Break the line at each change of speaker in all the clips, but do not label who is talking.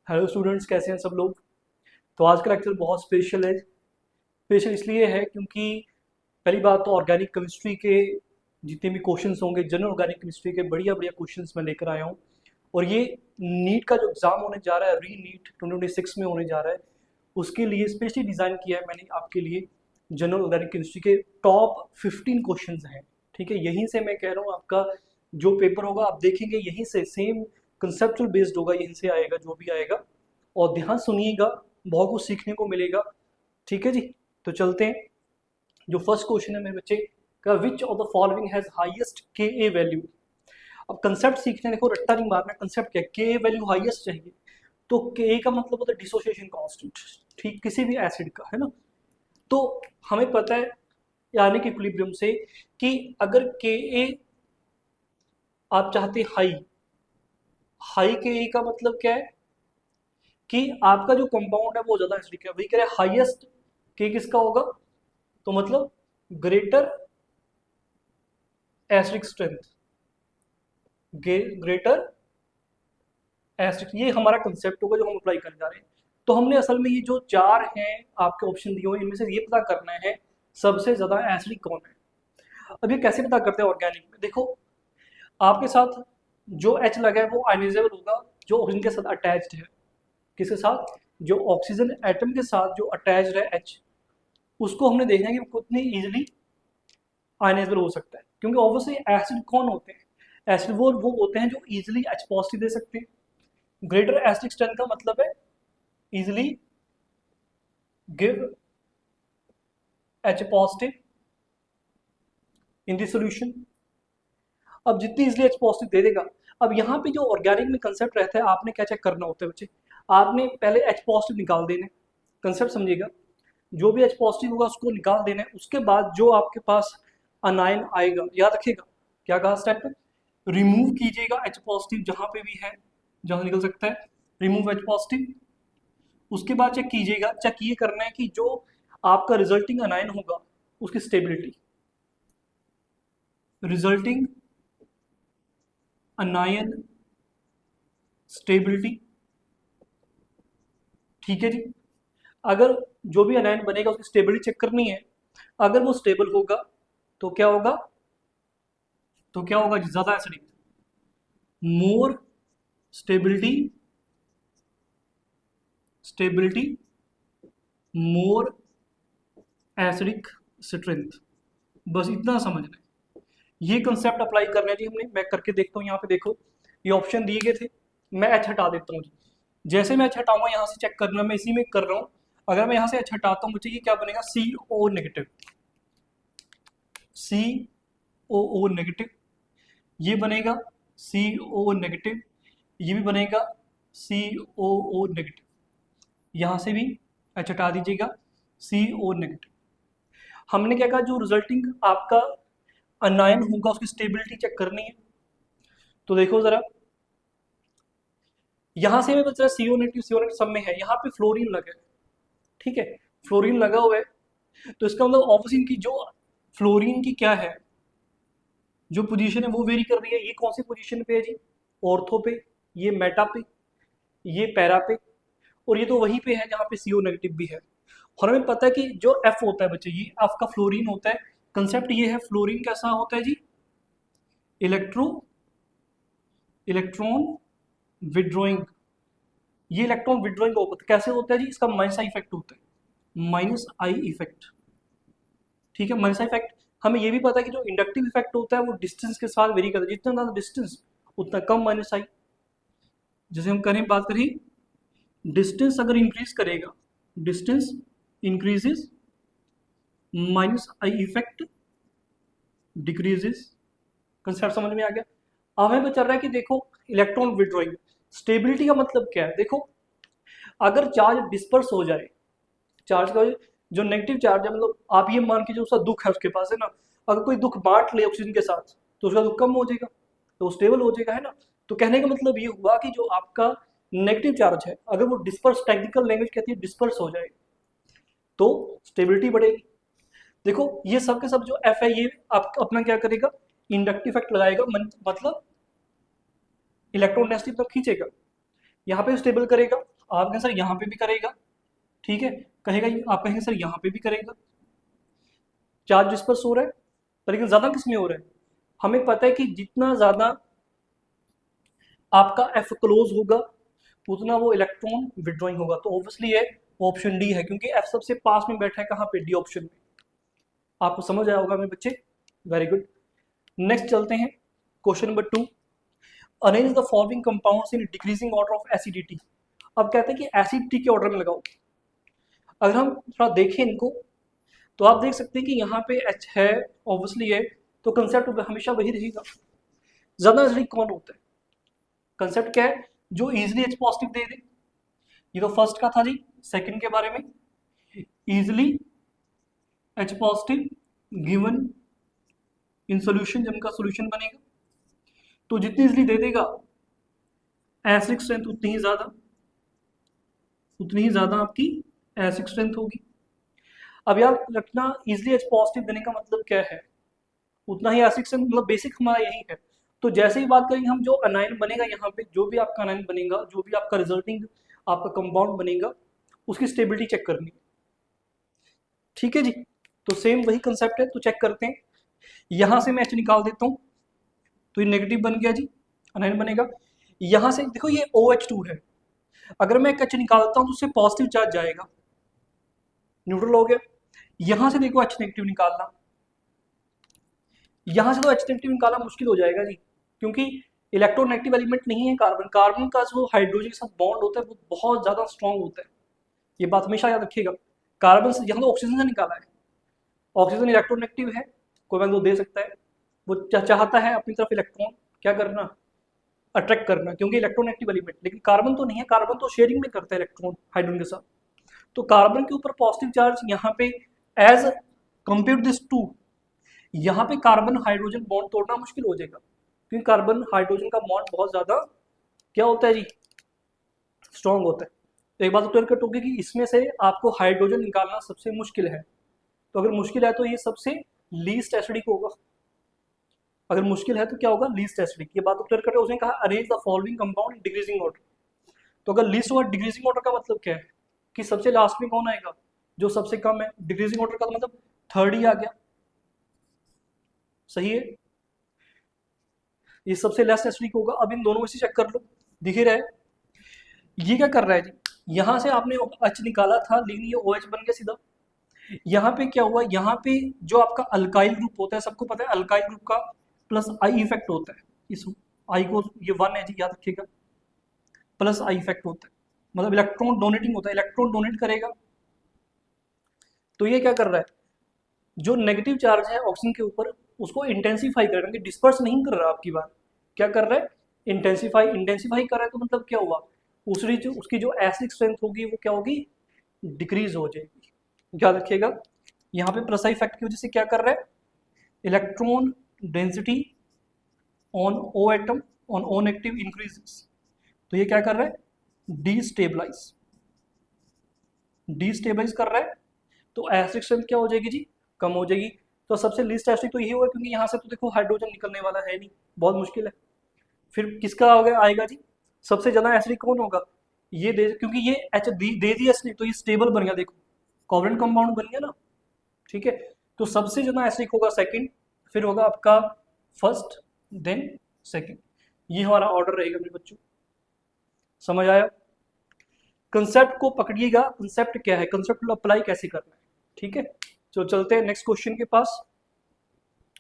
Hello students, कैसे हैं सब लोग। तो आज का लेक्चर बहुत स्पेशल है। स्पेशल इसलिए है क्योंकि पहली बात तो ऑर्गेनिक केमिस्ट्री के जितने भी क्वेश्चंस होंगे, जनरल ऑर्गेनिक केमिस्ट्री के बढ़िया बढ़िया क्वेश्चंस मैं लेकर आया हूँ। और ये नीट का जो एग्ज़ाम होने जा रहा है, री नीट 2026 में होने जा रहा है, उसके लिए स्पेशली डिज़ाइन किया है मैंने आपके लिए। जनरल ऑर्गेनिक केमिस्ट्री के टॉप 15 क्वेश्चंस हैं। ठीक है, यहीं से मैं कह रहा हूँ आपका जो पेपर होगा आप देखेंगे यहीं से सेम कंसेप्चुअल बेस्ड होगा, यहीं से आएगा जो भी आएगा। और ध्यान सुनिएगा, बहुत कुछ सीखने को मिलेगा। ठीक है जी, तो चलते हैं। जो फर्स्ट क्वेश्चन है मेरे बच्चे का, विच of the following has highest के ए वैल्यू। अब कंसेप्ट सीखने, देखो रट्टा नहीं मारना। कंसेप्ट क्या है, के ए वैल्यू हाईएस्ट चाहिए। तो के ए का मतलब होता है डिसोसिएशन कांस्टेंट, ठीक, किसी भी एसिड का, है ना। तो हमें पता है यानी कि इक्विलिब्रियम से कि अगर के ए आप चाहते हाई, हाई के ए का मतलब क्या है कि आपका जो कंपाउंड है वो ज्यादा एसिडिक है। वही कह रहे हाईएस्ट के किसका होगा, तो मतलब greater acidic strength, greater acidic, ये हमारा कंसेप्ट होगा जो हम अप्लाई करने जा रहे हैं। तो हमने असल में ये जो चार हैं आपके ऑप्शन दिए हुए, इनमें से ये पता करना है सबसे ज्यादा एसिडिक कौन है। अब ये कैसे पता करते हैं ऑर्गेनिक में, देखो आपके साथ जो H लगा है वो आयनाइजेबल होगा जो ऑक्सीजन के साथ अटैच्ड है। किसके साथ, जो ऑक्सीजन एटम के साथ जो अटैच्ड है H, उसको हमने देखना है कि वो कितनी इजीली आयनाइजेबल हो सकता है। क्योंकि ऑब्वियसली एसिड कौन होते हैं, एसिड वो होते हैं जो इजीली H पॉजिटिव दे सकते हैं। ग्रेटर एसिडिक स्ट्रेंथ का मतलब है easily give H positive in the solution. अब जितनी इजीली H पॉजिटिव दे देगा, अब यहाँ पे जो ऑर्गेनिक में कंसेप्ट रहता है, आपने क्या चेक करना होता है बच्चे, आपने पहले H पॉजिटिव निकाल देना। कंसेप्ट समझिएगा, जो भी H पॉजिटिव होगा उसको निकाल देना है। उसके बाद जो आपके पास अनायन आएगा, याद रखिएगा क्या कहा स्टेप पे, रिमूव कीजिएगा H पॉजिटिव जहां पे भी है, जहां निकल सकता है, रिमूव H पॉजिटिव। उसके बाद चेक कीजिएगा, चेक ये करना है कि जो आपका रिजल्टिंग अनायन होगा उसकी स्टेबिलिटी, रिजल्टिंग अनायन स्टेबिलिटी। ठीक है जी, अगर जो भी अनायन बनेगा उसकी स्टेबिलिटी चेक करनी है। अगर वो स्टेबल होगा तो क्या होगा, तो क्या होगा, ज्यादा acidic, more stability, stability more acidic strength. बस इतना समझना है, ये कंसेप्ट अप्लाई करना है जी हमने। मैं करके देखता हूँ, यहाँ पे देखो ये ऑप्शन दिए गए थे, मैं H हटा देता हूँ जी। जैसे मैं H हटाऊंगा यहाँ से चेक करना, मैं इसी में कर रहा हूँ। अगर मैं यहाँ से H हटाता हूँ मुझे ये क्या बनेगा, CO नेगेटिव, COO नेगेटिव, ये बनेगा CO नेगेटिव, ये भी बनेगा COO नेगेटिव। यहाँ से भी H हटा दीजिएगा, CO नेगेटिव। हमने क्या कहा, जो रिजल्टिंग आपका अनायन होगा उसकी स्टेबिलिटी चेक करनी है। तो देखो जरा, यहां से हमें पता चला CO नेगेटिव सब में है, यहाँ पे फ्लोरीन लगा है। ठीक है, फ्लोरीन लगा हुआ है, तो इसका मतलब ऑब्वियसली इनकी जो फ्लोरीन की क्या है, जो पोजीशन है वो वेरी कर रही है। ये कौन सी पोजीशन पे है जी, ऑर्थो पे, ये मेटा पे, ये पैरा पे, और ये तो वहीं पे है जहाँ पे CO नेगेटिव भी है। और हमें पता है कि जो F होता है बच्चे, ये F का फ्लोरीन होता है। कंसेप्ट ये है, फ्लोरीन कैसा होता है जी, इलेक्ट्रॉन विड्रॉइंग। ये इलेक्ट्रॉन विड्रॉइंग कैसे होता है जी, इसका माइनस आई इफेक्ट होता है, माइनस आई इफेक्ट। ठीक है, माइनस आई इफेक्ट। हमें ये भी पता है कि जो इंडक्टिव इफेक्ट होता है वो डिस्टेंस के साथ वेरी करता है, जितना ज़्यादा डिस्टेंस उतना कम माइनस आई। जैसे हम करें, बात करें, डिस्टेंस अगर इंक्रीज करेगा, distance increases, minus I effect decreases. Concept समझ में आ गया। अब हमें चल रहा है कि देखो इलेक्ट्रॉन विड्रॉइंग, स्टेबिलिटी का मतलब क्या है, देखो अगर चार्ज डिस्पर्स हो जाए, चार्ज का जो नेगेटिव चार्ज है, मतलब आप ये मान के जो उसका दुख है उसके पास है ना, अगर कोई दुख बांट ले ऑक्सीजन के साथ तो उसका दुख कम हो जाएगा, तो स्टेबल हो जाएगा, है ना। तो कहने का मतलब ये हुआ कि जो आपका नेगेटिव चार्ज है अगर वो डिस्पर्स, टेक्निकल लैंग्वेज कहती है डिस्पर्स हो जाए, तो स्टेबिलिटी बढ़ेगी। देखो ये सब के सब जो एफ है ये आप अपना क्या करेगा, इंडक्टिव इफेक्ट लगाएगा, मतलब इलेक्ट्रॉन डेंसिटी पर खींचेगा, यहाँ पे स्टेबल करेगा। आप कहेंगे सर यहाँ पे भी करेगा, ठीक है, कहेगा आप कहेंगे सर यहाँ पे भी करेगा, चार्ज डिस्पर्स हो रहा है, पर लेकिन ज़्यादा किस में हो रहा है? हमें पता है कि जितना ज़्यादा आपका एफ क्लोज होगा उतना वो इलेक्ट्रॉन विड्रॉइंग होगा, तो ऑब्वियसली ये ऑप्शन डी है, क्योंकि एफ सबसे पास में बैठा है कहाँ पे, डी ऑप्शन में। आपको समझ आया होगा मेरे बच्चे, वेरी गुड। नेक्स्ट चलते हैं question number 2, arrange the following compounds in decreasing order of acidity. अब कहते हैं कि एसिडिटी के ऑर्डर में लगाओ। अगर हम थोड़ा देखें इनको तो आप देख सकते हैं कि यहाँ पे H है, ऑब्वियसली है, तो कंसेप्ट हमेशा वही रहेगा। ज्यादा एसिडिक कौन होता है? कंसेप्ट क्या है? जो इजिली H पॉजिटिव दे दे। ये तो फर्स्ट का था जी। सेकंड के बारे में, easily H positive given in solution, जब इनका सोल्यूशन बनेगा तो जितनी इजिली दे देगा एसिडिक स्ट्रेंथ उतनी ही ज्यादा आपकी एसिडिक स्ट्रेंथ होगी। अब याद रखना इजिली H पॉजिटिव देने का मतलब क्या है, उतना ही एसिडिक स्ट्रेंथ, मतलब बेसिक हमारा यही है। तो जैसे ही बात करेंगे हम, जो अनायन बनेगा यहाँ पे, जो भी आपका अनायन बनेगा, जो भी आपका रिजल्टिंग आपका कंपाउंड बनेगा, उसकी स्टेबिलिटी चेक करनी है, ठीक है जी। तो सेम वही कंसेप्ट है, तो चेक करते हैं। यहां से मैं H निकाल देता हूं, तो ये नेगेटिव बन गया जी, अनायन बनेगा। यहां से देखो ये OH2 है, अगर मैं एक H निकालता हूं तो उससे पॉजिटिव चार्ज जाएगा, न्यूट्रल हो गया। यहां से देखो H नेगेटिव निकालना, यहां से तो H नेगेटिव निकालना मुश्किल हो जाएगा जी, क्योंकि इलेक्ट्रोनेगेटिव एलिमेंट नहीं है कार्बन। कार्बन का जो हाइड्रोजन के साथ बॉन्ड होता है वो बहुत ज्यादा स्ट्रॉन्ग होता है, ये बात हमेशा याद रखिएगा। कार्बन से यहाँ तो ऑक्सीजन से निकाला है, ऑक्सीजन इलेक्ट्रोनेगेटिव है, कोई बात वो दे सकता है, वो चाहता है अपनी तरफ इलेक्ट्रॉन क्या करना, अट्रैक्ट करना, क्योंकि इलेक्ट्रोनेगेटिव एलिमेंट। लेकिन कार्बन तो नहीं है, कार्बन तो शेयरिंग में करता है इलेक्ट्रॉन हाइड्रोजन के साथ। तो कार्बन के ऊपर पॉजिटिव चार्ज यहाँ पे एज कंपेयर दिस टू, यहाँ पे कार्बन हाइड्रोजन बॉन्ड तोड़ना मुश्किल हो जाएगा, क्योंकि कार्बन हाइड्रोजन का बॉन्ड बहुत ज्यादा क्या होता है जी, स्ट्रॉन्ग होता है। तो एक बात तो क्लियर कट होगी कि इसमें से आपको हाइड्रोजन निकालना सबसे मुश्किल है। तो अगर मुश्किल है तो ये सबसे लीस्ट एसिडिक होगा, अगर मुश्किल है तो क्या होगा, लीस्ट एसिडिक। ये बात तो क्लियर कट है। उसने कहा arrange the following compound in decreasing order, तो अगर लीस्ट होगा, डिक्रीजिंग ऑर्डर का मतलब क्या है कि सबसे लास्ट में कौन आएगा, जो सबसे कम है। डिक्रीजिंग ऑर्डर का तो मतलब थर्ड ही आ गया, सही है, ये सबसे लेस एसिडिक होगा। अब इन दोनों में से चेक कर लो, दिख ही रहा है। ये क्या कर रहा है जी, यहां से आपने H निकाला था, लेकिन ये OH बन गया सीधा। यहाँ पे क्या हुआ, यहाँ पे जो आपका अल्काइल ग्रुप होता है, सबको पता है अल्काइल ग्रुप का प्लस आई इफेक्ट होता है। इस आई को, ये 1 है जी, याद रखिएगा, प्लस आई इफेक्ट होता है, मतलब इलेक्ट्रॉन डोनेटिंग होता है, इलेक्ट्रॉन डोनेट करेगा। तो ये क्या कर रहा है, जो नेगेटिव चार्ज है ऑक्सीजन के ऊपर उसको इंटेंसिफाई कर रहा है, डिस्पर्स नहीं कर रहा। आपकी बात क्या कर रहा है, इंटेंसिफाई कर रहा है। तो मतलब क्या हुआ, उसकी जो एसिडिक स्ट्रेंथ होगी वो क्या होगी, डिक्रीज हो जाएगी। याद रखिएगा, यहाँ पे प्लस आई इफेक्ट की वजह से क्या कर रहा है, electron density on O atom on O negative increases. तो ये क्या कर रहा है, डीस्टेबलाइज कर रहा है। तो एसिडिक स्ट्रेंथ क्या हो जाएगी जी, कम हो जाएगी। तो सबसे लीस्ट एसिडिक तो यही होगा, क्योंकि यहाँ से तो देखो हाइड्रोजन निकलने वाला है नहीं, बहुत मुश्किल है। फिर किसका आएगा जी, सबसे ज्यादा एसिडिक कौन होगा, ये दे, क्योंकि ये H दे दिया इसने, तो ये स्टेबल बन गया, देखो कोवेलेंट कंपाउंड बन गया ना, ठीक है। तो सबसे ज्यादा एसिडिक होगा सेकंड, फिर होगा आपका फर्स्ट, देन सेकंड। ये हमारा ऑर्डर रहेगा मेरे बच्चों, समझ आया। कंसेप्ट को पकड़िएगा, कंसेप्ट क्या है, कंसेप्ट को अप्लाई कैसे करना है, ठीक है। तो चलते हैं नेक्स्ट क्वेश्चन के पास।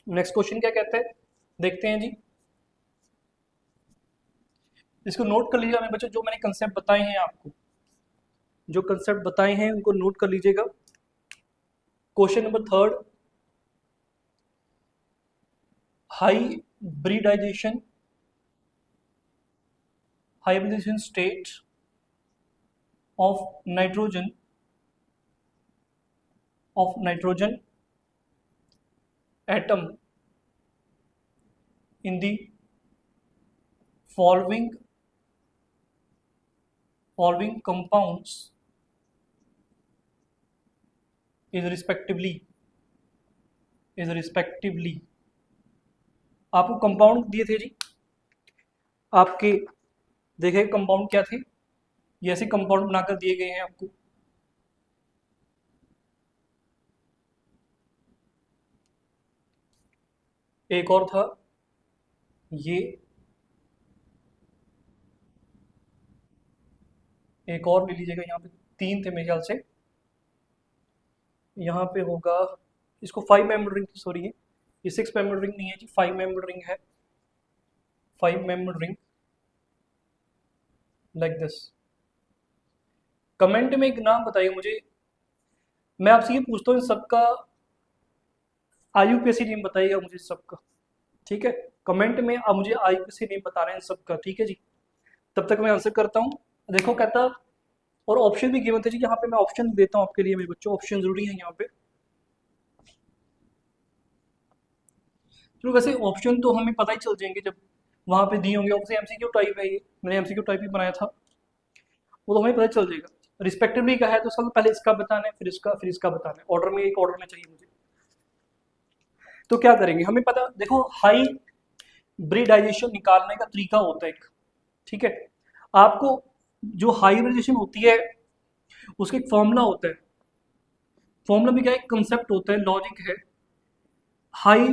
नेक्स्ट क्वेश्चन क्या कहते हैं, देखते हैं जी। इसको नोट कर लीजिएगा मेरे बच्चों, जो मैंने कंसेप्ट बताए हैं आपको, जो कंसेप्ट बताए हैं उनको नोट कर लीजिएगा। Question number 3, hybridisation state of nitrogen atom in the following compounds is respectively आपको कंपाउंड दिए थे जी, आपके देखे कंपाउंड क्या थे, ये ऐसे कंपाउंड बनाकर दिए गए हैं आपको। एक और था ये, एक और ले लीजिएगा, यहाँ पे 3 थे मेरे ख्याल से। यहाँ पे होगा, इसको 5 मेंबर रिंग, सॉरी ये 6 मेंबर रिंग नहीं है जी, 5 मेंबर रिंग है, 5 member ring like this. Comment में एक नाम बताइए मुझे, मैं आपसे ये पूछता हूँ इन सबका आईयूपीएसी नेम बताइएगा मुझे सबका, ठीक है। कमेंट में आप मुझे आईयूपीएसी नेम बता रहे हैं सबका, ठीक है जी। तब तक मैं आंसर करता हूँ। देखो कहता, और ऑप्शन भी गिवन थे जी, यहाँ पे मैं ऑप्शन देता हूँ आपके लिए मेरे बच्चों, ऑप्शन जरूरी है यहाँ पे। चलो वैसे ऑप्शन तो हमें पता ही चल जाएंगे जब वहां पे दिए होंगे, ऑप्शन एमसीक्यू टाइप है ये, मैंने एमसीक्यू टाइप ही बनाया था, वो तो हमें पता चल जाएगा। रिस्पेक्टिवली का है तो सबसे पहले इसका बताना है, फिर इसका बताना है, ऑर्डर में, एक ऑर्डर में चाहिए मुझे। तो क्या करेंगे, हमें पता, देखो हाई ब्रीडाइजेशन निकालने का तरीका होता है एक, ठीक है। आपको जो हाई ब्रीडाइजेशन होती है उसका एक फॉर्मूला होता है, फॉर्मूला में क्या एक कंसेप्ट होता है, लॉजिक है। हाई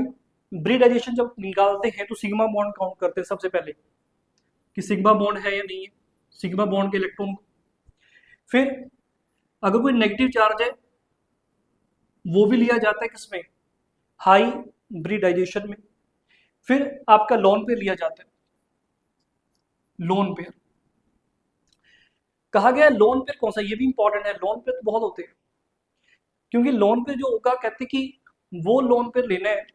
ब्रीडाइजेशन जब निकालते हैं तो सिग्मा बॉन्ड काउंट करते हैं सबसे पहले, कि सिग्मा बॉन्ड है या नहीं है, सिग्मा बॉन्ड के इलेक्ट्रॉन को। फिर अगर कोई नेगेटिव चार्ज है वो भी लिया जाता है किसमें, हाई ब्रीडाइजेशन में। फिर आपका लोन पेयर लिया जाता है, लोन पेयर कहा गया है। लोन पेयर कौन सा, ये भी इंपॉर्टेंट है, लोन पेयर तो बहुत होते हैं, क्योंकि लोन पेयर जो होगा कहते कि वो लोन पेयर लेना है।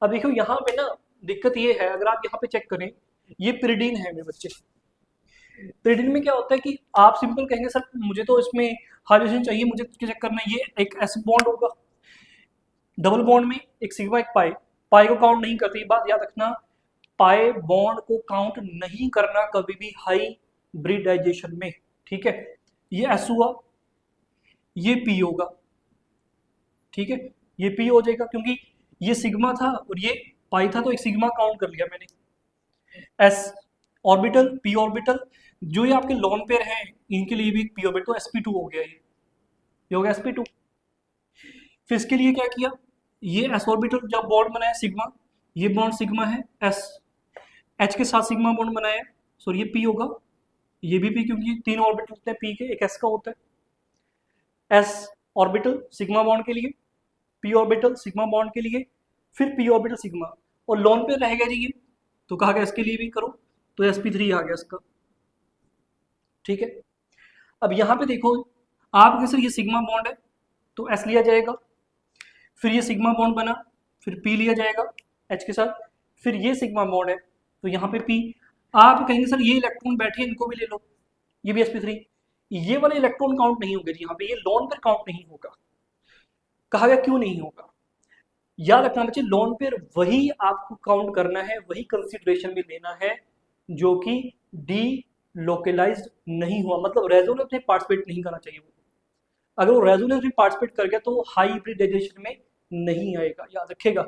अब देखो यहाँ पे ना दिक्कत ये है, अगर आप यहाँ पे चेक करें, ये पिरिडीन है मेरे बच्चे। पिरिडीन में क्या होता है कि आप सिंपल कहेंगे सर मुझे तो इसमें हाइड्रोजन चाहिए, मुझे चेक करना है, ये एक एस बॉन्ड होगा, डबल बॉन्ड में एक सिग्मा एक पाई, पाई को काउंट नहीं करते, ये बात याद रखना, पाई बॉन्ड को काउंट नहीं करना कभी भी हाई ब्रीडाइजेशन में, ठीक है। ये एस हुआ, ये पी होगा, ठीक है, ये पी हो जाएगा, क्योंकि ये सिग्मा था और ये पाई था, तो एक सिग्मा काउंट कर लिया मैंने। एस ऑर्बिटल, पी ऑर्बिटल, जो ये आपके लोन पेयर हैं इनके लिए भी एक पी ऑर्बिटल, तो sp2 हो गया, ये हो गया sp2। फिर इसके लिए क्या किया, ये एस ऑर्बिटल जब बॉन्ड बनाया सिग्मा, ये बॉन्ड सिग्मा है, एस एच के साथ सिग्मा बॉन्ड बनाया, सॉरी ये पी होगा, ये भी पी, क्योंकि 3 ऑर्बिटल होते हैं पी के, एक एस का होता है। एस ऑर्बिटल सिग्मा बॉन्ड के लिए, पी ऑर्बिटल सिग्मा बॉन्ड के लिए, फिर पी ऑर्बिटल सिग्मा, और लोन पे रहेगा जी ये, तो कहा गया इसके लिए भी करो, तो sp3 आ गया इसका, ठीक है। अब यहाँ पे देखो, आपके सर ये सिग्मा बॉन्ड है तो एस लिया जाएगा, फिर ये सिग्मा बॉन्ड बना, फिर पी लिया जाएगा एच के साथ, फिर ये सिग्मा बॉन्ड है तो यहाँ पे पी। आप कहेंगे सर ये इलेक्ट्रॉन बैठे इनको भी ले लो, ये भी sp3, ये वाले इलेक्ट्रॉन काउंट नहीं होंगे जी यहाँ पे, ये लोन पर काउंट नहीं होगा। कहा गया क्यों नहीं होगा, याद रखना बच्चे, लोन पेयर वही आपको काउंट करना है, वही कंसिडरेशन में लेना है जो कि डी लोकलाइज्ड नहीं हुआ, मतलब रेजोनेंस में पार्टिसिपेट नहीं करना चाहिए वो। अगर वो रेजोनेंस में पार्टिसिपेट कर गया तो वो हाई हाइब्रिडाइजेशन में नहीं आएगा, याद रखेगा।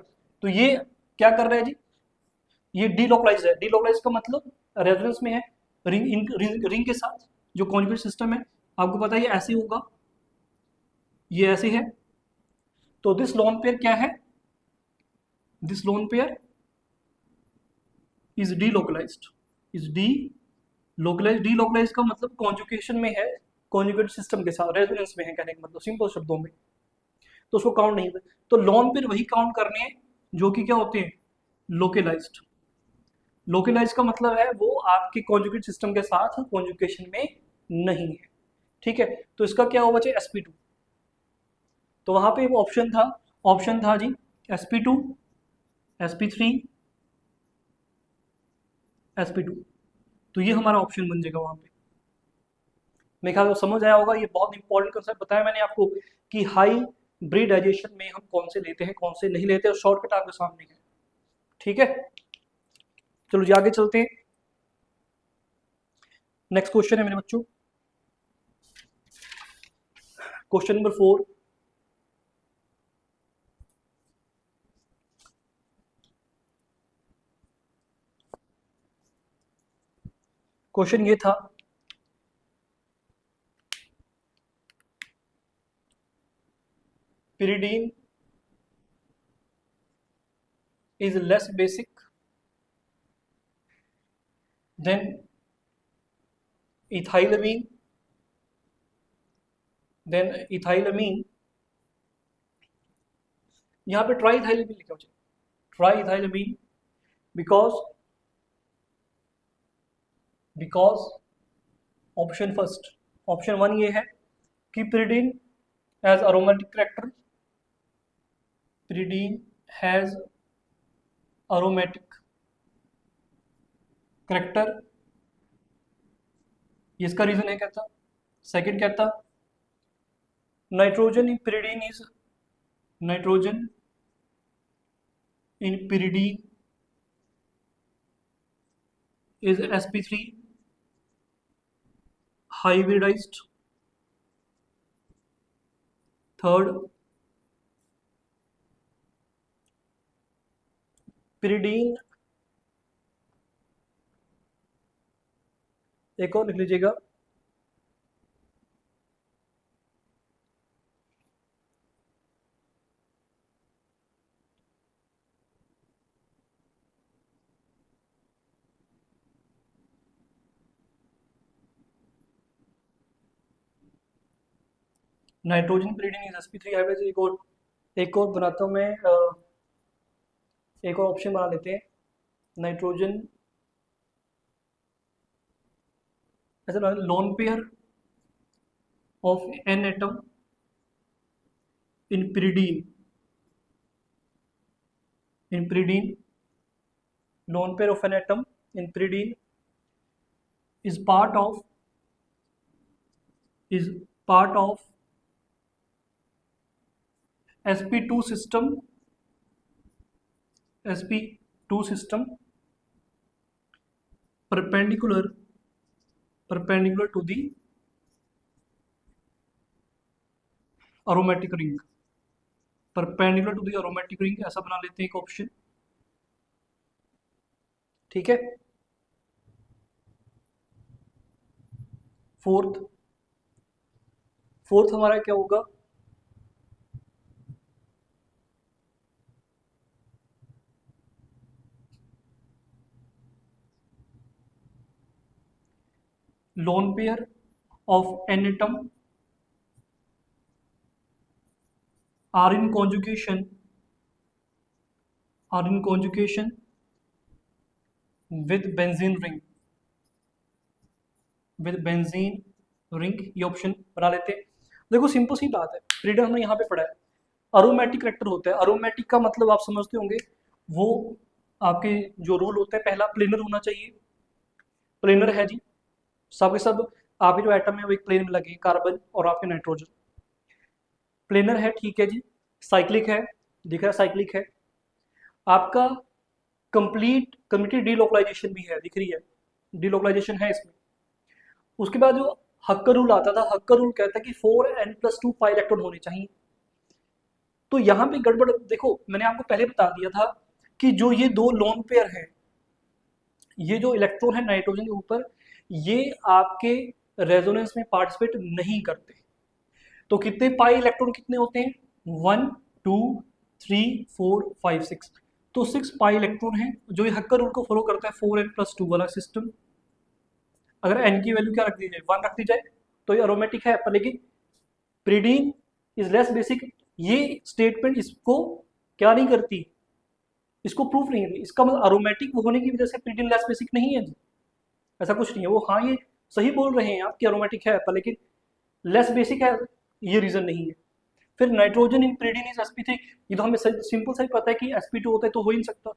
तो ये क्या कर रहा है जी, ये डीलोकलाइज है, डीलोकलाइज का मतलब रेजोनेंस में है रिंग के साथ, जो कॉन्जुगेट सिस्टम है आपको पता है ये ऐसे होगा, ये ऐसे है, तो दिस लोन पेयर क्या है, this lone pair is delocalised, is delocalised, delocalise का मतलब कॉन्जुगेशन में है, कॉन्जुगेट सिस्टम के साथ रेजोनेंस में है, कहने का मतलब सिंपल शब्दों में, तो उसको काउंट नहीं होता। तो लोन पेयर वही काउंट करने हैं जो कि क्या होते हैं, लोकलाइज्ड। लोकलाइज का मतलब है वो आपके कॉन्जुगेट सिस्टम के साथ कॉन्जुगेशन में नहीं है, ठीक है। तो इसका क्या होगा बचे, sp2। तो वहां पे ऑप्शन था, ऑप्शन था जी sp2, sp3, sp2, तो ये हमारा ऑप्शन बन जाएगा वहां पे। मेरे ख्याल समझ आया होगा, ये बहुत इंपॉर्टेंट कंसेप्ट बताया मैंने आपको कि हाई ब्रीडाइजेशन में हम कौन से लेते हैं कौन से नहीं लेते, और शॉर्टकट आपके सामने है, ठीक है। चलो जी आगे चलते हैं, नेक्स्ट क्वेश्चन है मेरे बच्चों, क्वेश्चन नंबर 4। क्वेश्चन ये था, pyridine is less basic than ethylamine, यहाँ पे ट्राईथाइलामीन लिखा मुझे, triethylamine, because option first, option one ये है कि pyridine has aromatic character, pyridine has aromatic character, ये इसका रीजन है कहता। सेकंड कहता nitrogen in pyridine is sp3 hybridized। Third, pyridine, एक और लिख लीजिएगा, nitrogen pyridine is sp3 hybridised. एक और बनाता हूँ मैं, एक और ऑप्शन बना लेते हैं, नाइट्रोजन ऐसा loan pair of N atom in pyridine, lone pair of an atom in pyridine is part of sp2 system perpendicular to the aromatic ring, ऐसा बना लेते हैं एक ऑप्शन, ठीक है। फोर्थ हमारा क्या होगा, lone pair of an atom are in conjugation with benzene ring, ये ऑप्शन बना लेते हैं। देखो सिंपल सी बात है, pyridine हमने यहाँ पे पढ़ा है, अरोमेटिक करेक्टर होता है। अरोमेटिक का मतलब आप समझते होंगे, वो आपके जो रूल होते हैं, पहला प्लेनर होना चाहिए, प्लेनर है जी, सब के सब आपके जो एटम है वो एक प्लेन में लगे, कार्बन और आपके नाइट्रोजन, प्लेनर है, ठीक है जी। साइक्लिक है, दिख रहा है साइक्लिक है। आपका कंप्लीट डीलोकलाइजेशन भी है, दिख रही है, डीलोकलाइजेशन है इसमें। उसके बाद जो हक्कर रूल आता था, हक्कर रूल कहता है कि 4n+2 पाई इलेक्ट्रॉन होने चाहिए। तो यहाँ पे गड़बड़ देखो, मैंने आपको पहले बता दिया था कि जो ये दो लोन पेयर हैं, ये जो इलेक्ट्रॉन है नाइट्रोजन के ऊपर, ये आपके रेजोनेंस में पार्टिसिपेट नहीं करते। तो कितने पाई इलेक्ट्रॉन कितने होते हैं, 1 2 3 4 5 6, तो 6 पाई इलेक्ट्रॉन है। जो ये हक्कर रूल को फॉलो करता है 4n+2 वाला सिस्टम, अगर n की वैल्यू क्या रख दी जाए, 1 रख दी जाए, तो ये अरोमेटिक है। पर लेकिन pyridine इज लेस बेसिक, ये स्टेटमेंट इसको क्या नहीं करती, इसको प्रूफ नहीं करती। इसका मतलब अरोमेटिक होने की वजह से pyridine लेस बेसिक नहीं है जी, ऐसा कुछ नहीं है। वो हाँ, ये सही बोल रहे हैं आप कि अरोमेटिक है, पर लेकिन लेस बेसिक है, ये रीजन नहीं है। फिर nitrogen in pyridine is sp3, ये तो हमें सिंपल सा ही पता है कि sp2 होता है, तो हो ही नहीं सकता।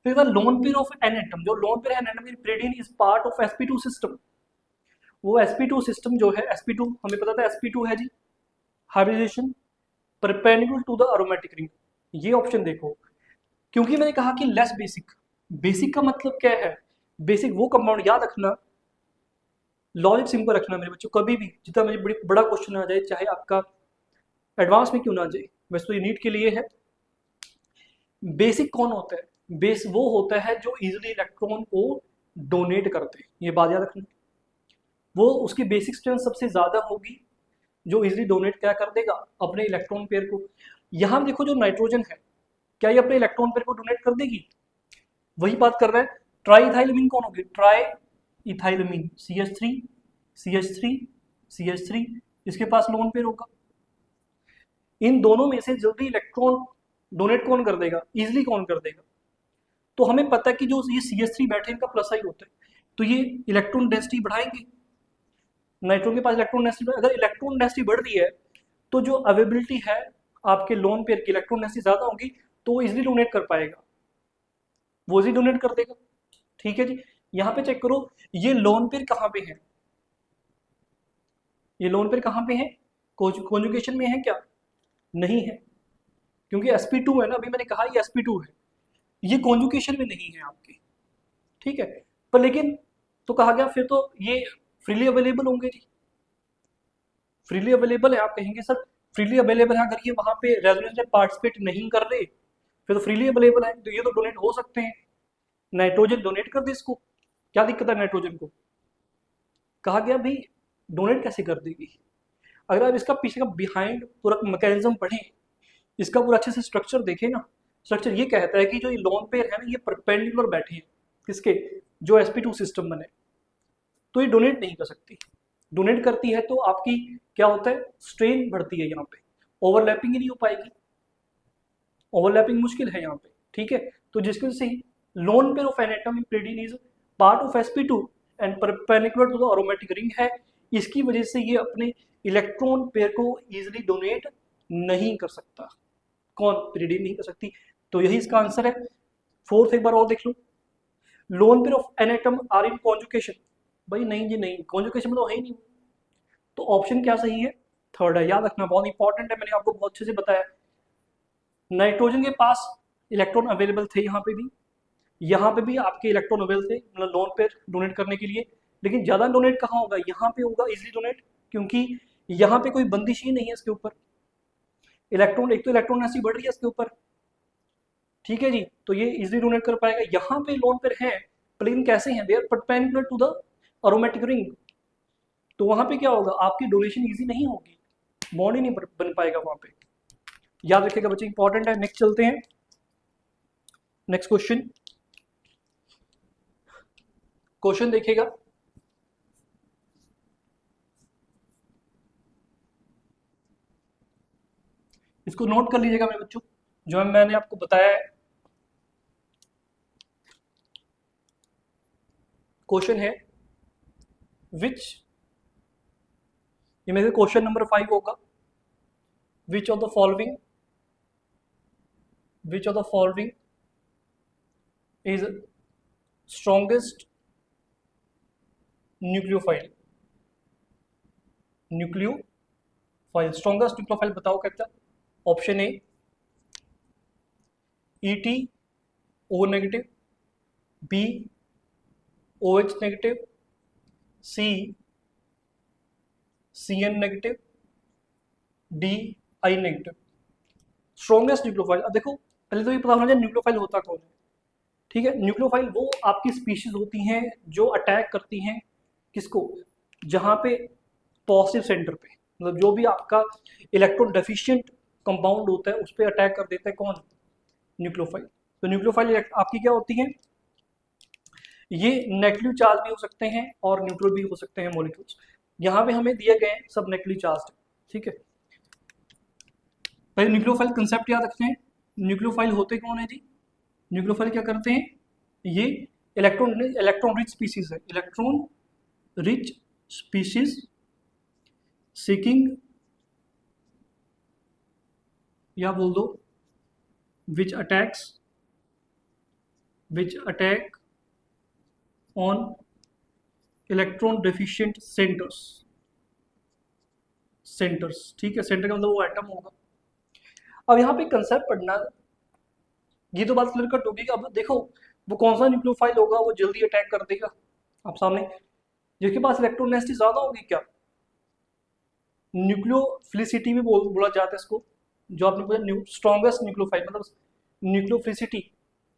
फिर loan pair of N atom, जो लोन पेयर है N atom in pyridine is part of sp2 system. वो sp2 सिस्टम जो है, sp2 हमें पता था sp2 है जी, hybridization perpendicular to the aromatic ring. ये ऑप्शन देखो, क्योंकि मैंने कहा कि लेस बेसिक, बेसिक का मतलब क्या है, बेसिक वो कंपाउंड, याद रखना, लॉजिक सिंपल रखना मेरे बच्चों, कभी भी जितना मुझे बड़ा क्वेश्चन आ जाए, चाहे आपका एडवांस में क्यों ना आ जाए, वैसे तो ये नीट के लिए है। बेसिक कौन होता है, बेस वो होता है जो इजीली इलेक्ट्रॉन को डोनेट करते हैं, ये बात याद रखना। वो उसकी बेसिक स्ट्रेंथ सबसे ज़्यादा होगी जो इजीली डोनेट क्या कर देगा, अपने इलेक्ट्रॉन पेयर को। यहाँ देखो जो नाइट्रोजन है, क्या ये अपने इलेक्ट्रॉन पेयर को डोनेट कर देगी? वही बात कर रहे हैं। ट्राई इथाइलमीन कौन होगी? ट्राई इथाइलमीन, CH3 CH3 CH3, इसके पास लोन पेयर होगा। इन दोनों में से जल्दी इलेक्ट्रॉन डोनेट कौन कर देगा, इजिली कौन कर देगा? तो हमें पता है कि जो ये CH3 बैठे इनका प्लस आई होता है, तो ये इलेक्ट्रॉन डेंसिटी बढ़ाएंगे। नाइट्रोजन के पास इलेक्ट्रॉन डेंसिटी, अगर इलेक्ट्रॉन डेंसिटी बढ़ रही है तो जो अवेबिलिटी है आपके लोन पेयर की, इलेक्ट्रॉन डेंसिटी ज्यादा होगी, तो वो इजिली डोनेट कर पाएगा, वो इजिली डोनेट कर देगा। ठीक है जी। यहाँ पे चेक करो, ये लोन पेयर कहाँ पे है? ये लोन पेयर कहाँ पे है? कॉन्जुगेशन में है क्या? नहीं है, क्योंकि sp2 है ना, अभी मैंने कहा ये sp2 है, ये कॉन्जुगेशन में नहीं है आपके। ठीक है, पर लेकिन तो कहा गया फिर तो ये फ्रीली अवेलेबल होंगे जी, फ्रीली अवेलेबल है। आप कहेंगे सर फ्रीली अवेलेबल है, अगर ये वहां पे रेजोनेंस में पार्टिसिपेट नहीं कर रहे फिर तो फ्रीली अवेलेबल है, तो ये तो डोनेट हो सकते हैं। नाइट्रोजन डोनेट कर दे इसको, क्या दिक्कत है नाइट्रोजन को? कहा गया भाई डोनेट कैसे कर देगी? अगर आप इसका पीछे का बिहाइंड पूरा मैकेनिज्म पढ़ें, इसका पूरा अच्छे से स्ट्रक्चर देखें ना, स्ट्रक्चर ये कहता है कि जो ये लोन पेयर है ना, ये परपेंडिकुलर बैठे हैं किसके, जो sp2 सिस्टम बने, तो ये डोनेट नहीं कर सकती। डोनेट करती है तो आपकी क्या होता है, स्ट्रेन बढ़ती है, यहाँ पे ओवरलैपिंग ही नहीं हो पाएगी, ओवरलैपिंग मुश्किल है यहाँ पे। ठीक है, तो जिसकी वजह से lone pair of N atom in pyridine is part of sp2 and perpendicular to the aromatic ring है, इसकी वजह से ये अपने इलेक्ट्रॉन पेयर को इजिली डोनेट नहीं कर सकता। कौन? pyridine नहीं कर सकती, तो यही इसका आंसर है। फोर्थ एक बार और देख लो, lone pair of N atom are in conjugation, भाई नहीं जी नहीं, कॉन्जुगेशन में तो है ही नहीं, तो ऑप्शन क्या सही है? थर्ड है। याद रखना बहुत इंपॉर्टेंट है, मैंने आपको बहुत अच्छे से बताया। नाइट्रोजन के पास इलेक्ट्रॉन अवेलेबल थे, यहाँ पे भी आपके इलेक्ट्रॉन अवेलेबल थे, मतलब लोन पेयर डोनेट करने के लिए, लेकिन ज्यादा डोनेट कहाँ होगा? यहाँ पे होगा इजिली डोनेट, क्योंकि यहाँ पे कोई बंदिश ही नहीं है इसके ऊपर। इलेक्ट्रॉन, एक तो इलेक्ट्रॉन ऐसी बढ़ रही है इसके ऊपर, ठीक है जी, तो ये इजिली डोनेट कर पाएगा। यहाँ पे लोन पेयर है, लेकिन कैसे हैं? They are perpendicular to the aromatic ring, तो वहां पे क्या होगा, आपकी डोनेशन इजी नहीं होगी, बॉन्ड ही नहीं बन पाएगा वहां पे। याद रखिएगा बच्चे, इंपॉर्टेंट है। नेक्स्ट चलते हैं, नेक्स्ट क्वेश्चन। क्वेश्चन देखिएगा, इसको नोट कर लीजिएगा मेरे बच्चों, जो मैंने आपको बताया है। क्वेश्चन है विच, ये मेरे क्वेश्चन नंबर 5 होगा, विच of the following is strongest nucleophile, strongest nucleophile बताओ कहता। Option A ET O negative, B OH negative, C CN negative, D I negative. Strongest nucleophile, अब देखो पहले तो ये पता होना चाहिए न्यूक्लियोफाइल होता कौन है। ठीक है, न्यूक्लियोफाइल वो आपकी स्पीशीज होती हैं जो अटैक करती हैं किसको, जहां पे पॉजिटिव सेंटर पे, मतलब जो भी आपका इलेक्ट्रॉन डेफिशिएंट कंपाउंड होता है उस पर अटैक कर देता है कौन, न्यूक्लियोफाइल। तो न्यूक्लियोफाइल आपकी क्या होती है, ये नेगेटिव चार्ज भी हो सकते हैं और न्यूट्रल भी हो सकते हैं मॉलिक्यूल्स। यहाँ पे हमें दिए गए हैं सब नेगेटिव चार्ज। ठीक है, पहले न्यूक्लियोफाइल कंसेप्ट याद रखते हैं। न्यूक्लियोफाइल होते कौन है जी, न्यूक्लियोफाइल क्या करते हैं, ये इलेक्ट्रॉन रिच स्पीशीज है, इलेक्ट्रॉन रिच स्पीशीज सीकिंग, या बोल दो विच attack on electron deficient centres. ठीक है, सेंटर का मतलब वो एटम होगा। अब यहाँ पे कंसेप्ट पढ़ना, ये तो बात क्लियर कट होगी। अब देखो वो कौन सा न्यूक्लियोफाइल होगा वो जल्दी अटैक कर देगा आप सामने, जिसके पास इलेक्ट्रॉन डेंसिटी ज्यादा होगी। क्या न्यूक्लियोफिलिसिटी भी बोला जाता है इसको, जो आपने बोला स्ट्रॉन्गेस्ट न्यूक्लियोफाइल, मतलब न्यूक्लियोफिलिसिटी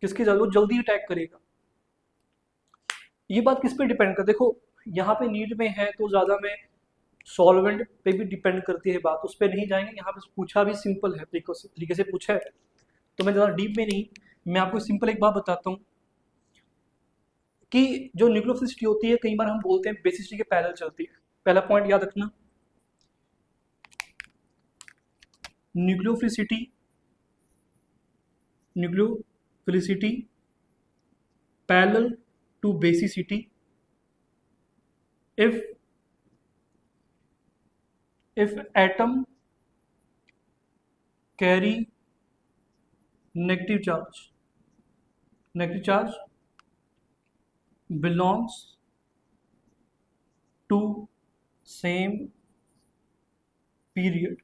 किसकी जरूरत, जल्दी अटैक करेगा। ये बात किस पे डिपेंड कर, देखो यहाँ पे नीड में है तो ज्यादा में सॉल्वेंट पे भी डिपेंड करती है बात, उस पर नहीं जाएंगे। यहाँ पे पूछा भी सिंपल है, तरीके से पूछा है, तो मैं ज़्यादा डीप में नहीं, मैं आपको सिंपल एक बात बताता हूँ कि जो न्यूक्लियोफिलिसिटी होती है, कई बार हम बोलते हैं बेसिसिटी के पैरेलल चलती है। पहला पॉइंट याद रखना, nucleophilicity nucleophilicity parallel to basicity if atom carry negative charge belongs to same period।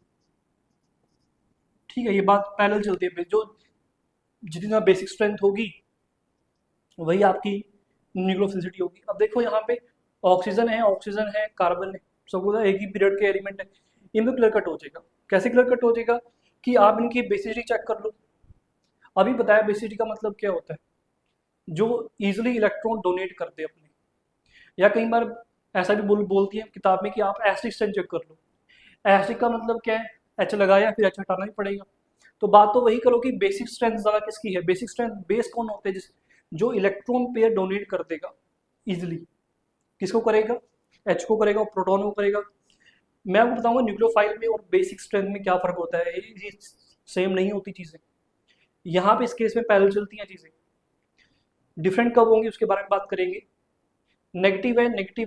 ठीक है, ये बात पैरेलल चलती है, जो जितना बेसिक स्ट्रेंथ होगी वही आपकी न्यूक्लियोफिलिसिटी होगी। अब देखो यहाँ पे ऑक्सीजन है, कार्बन है, सब एक ही पीरियड के एलिमेंट है, इनमें क्लियर कट हो जाएगा। कैसे क्लियर कट हो जाएगा कि आप इनकी बेसिसिटी चेक कर लो। अभी बताया बेसिसिटी का मतलब क्या होता है, जो इजीली इलेक्ट्रॉन डोनेट कर दे अपने, या कई बार ऐसा भी बोलती है किताब में कि आप एसिडिक स्ट्रेंथ चेक कर लो। एसिडिक का मतलब क्या है, एच लगाया फिर एच हटाना ही पड़ेगा। तो बात तो वही करो कि बेसिक स्ट्रेंथ ज़्यादा किसकी है, बेसिक स्ट्रेंथ बेस कौन होते हैं, जो इलेक्ट्रॉन पेयर डोनेट कर देगा इजिली। किसको करेगा, एच को करेगा और प्रोटॉन को करेगा। मैं आपको बताऊंगा न्यूक्लियोफाइल में और बेसिक स्ट्रेंथ में क्या फ़र्क होता है, ये सेम नहीं होती चीज़ें। यहाँ पे इस केस में पैरेलल चलती हैं चीज़ें, डिफरेंट कब होंगी उसके बारे में बात करेंगे। नेगेटिव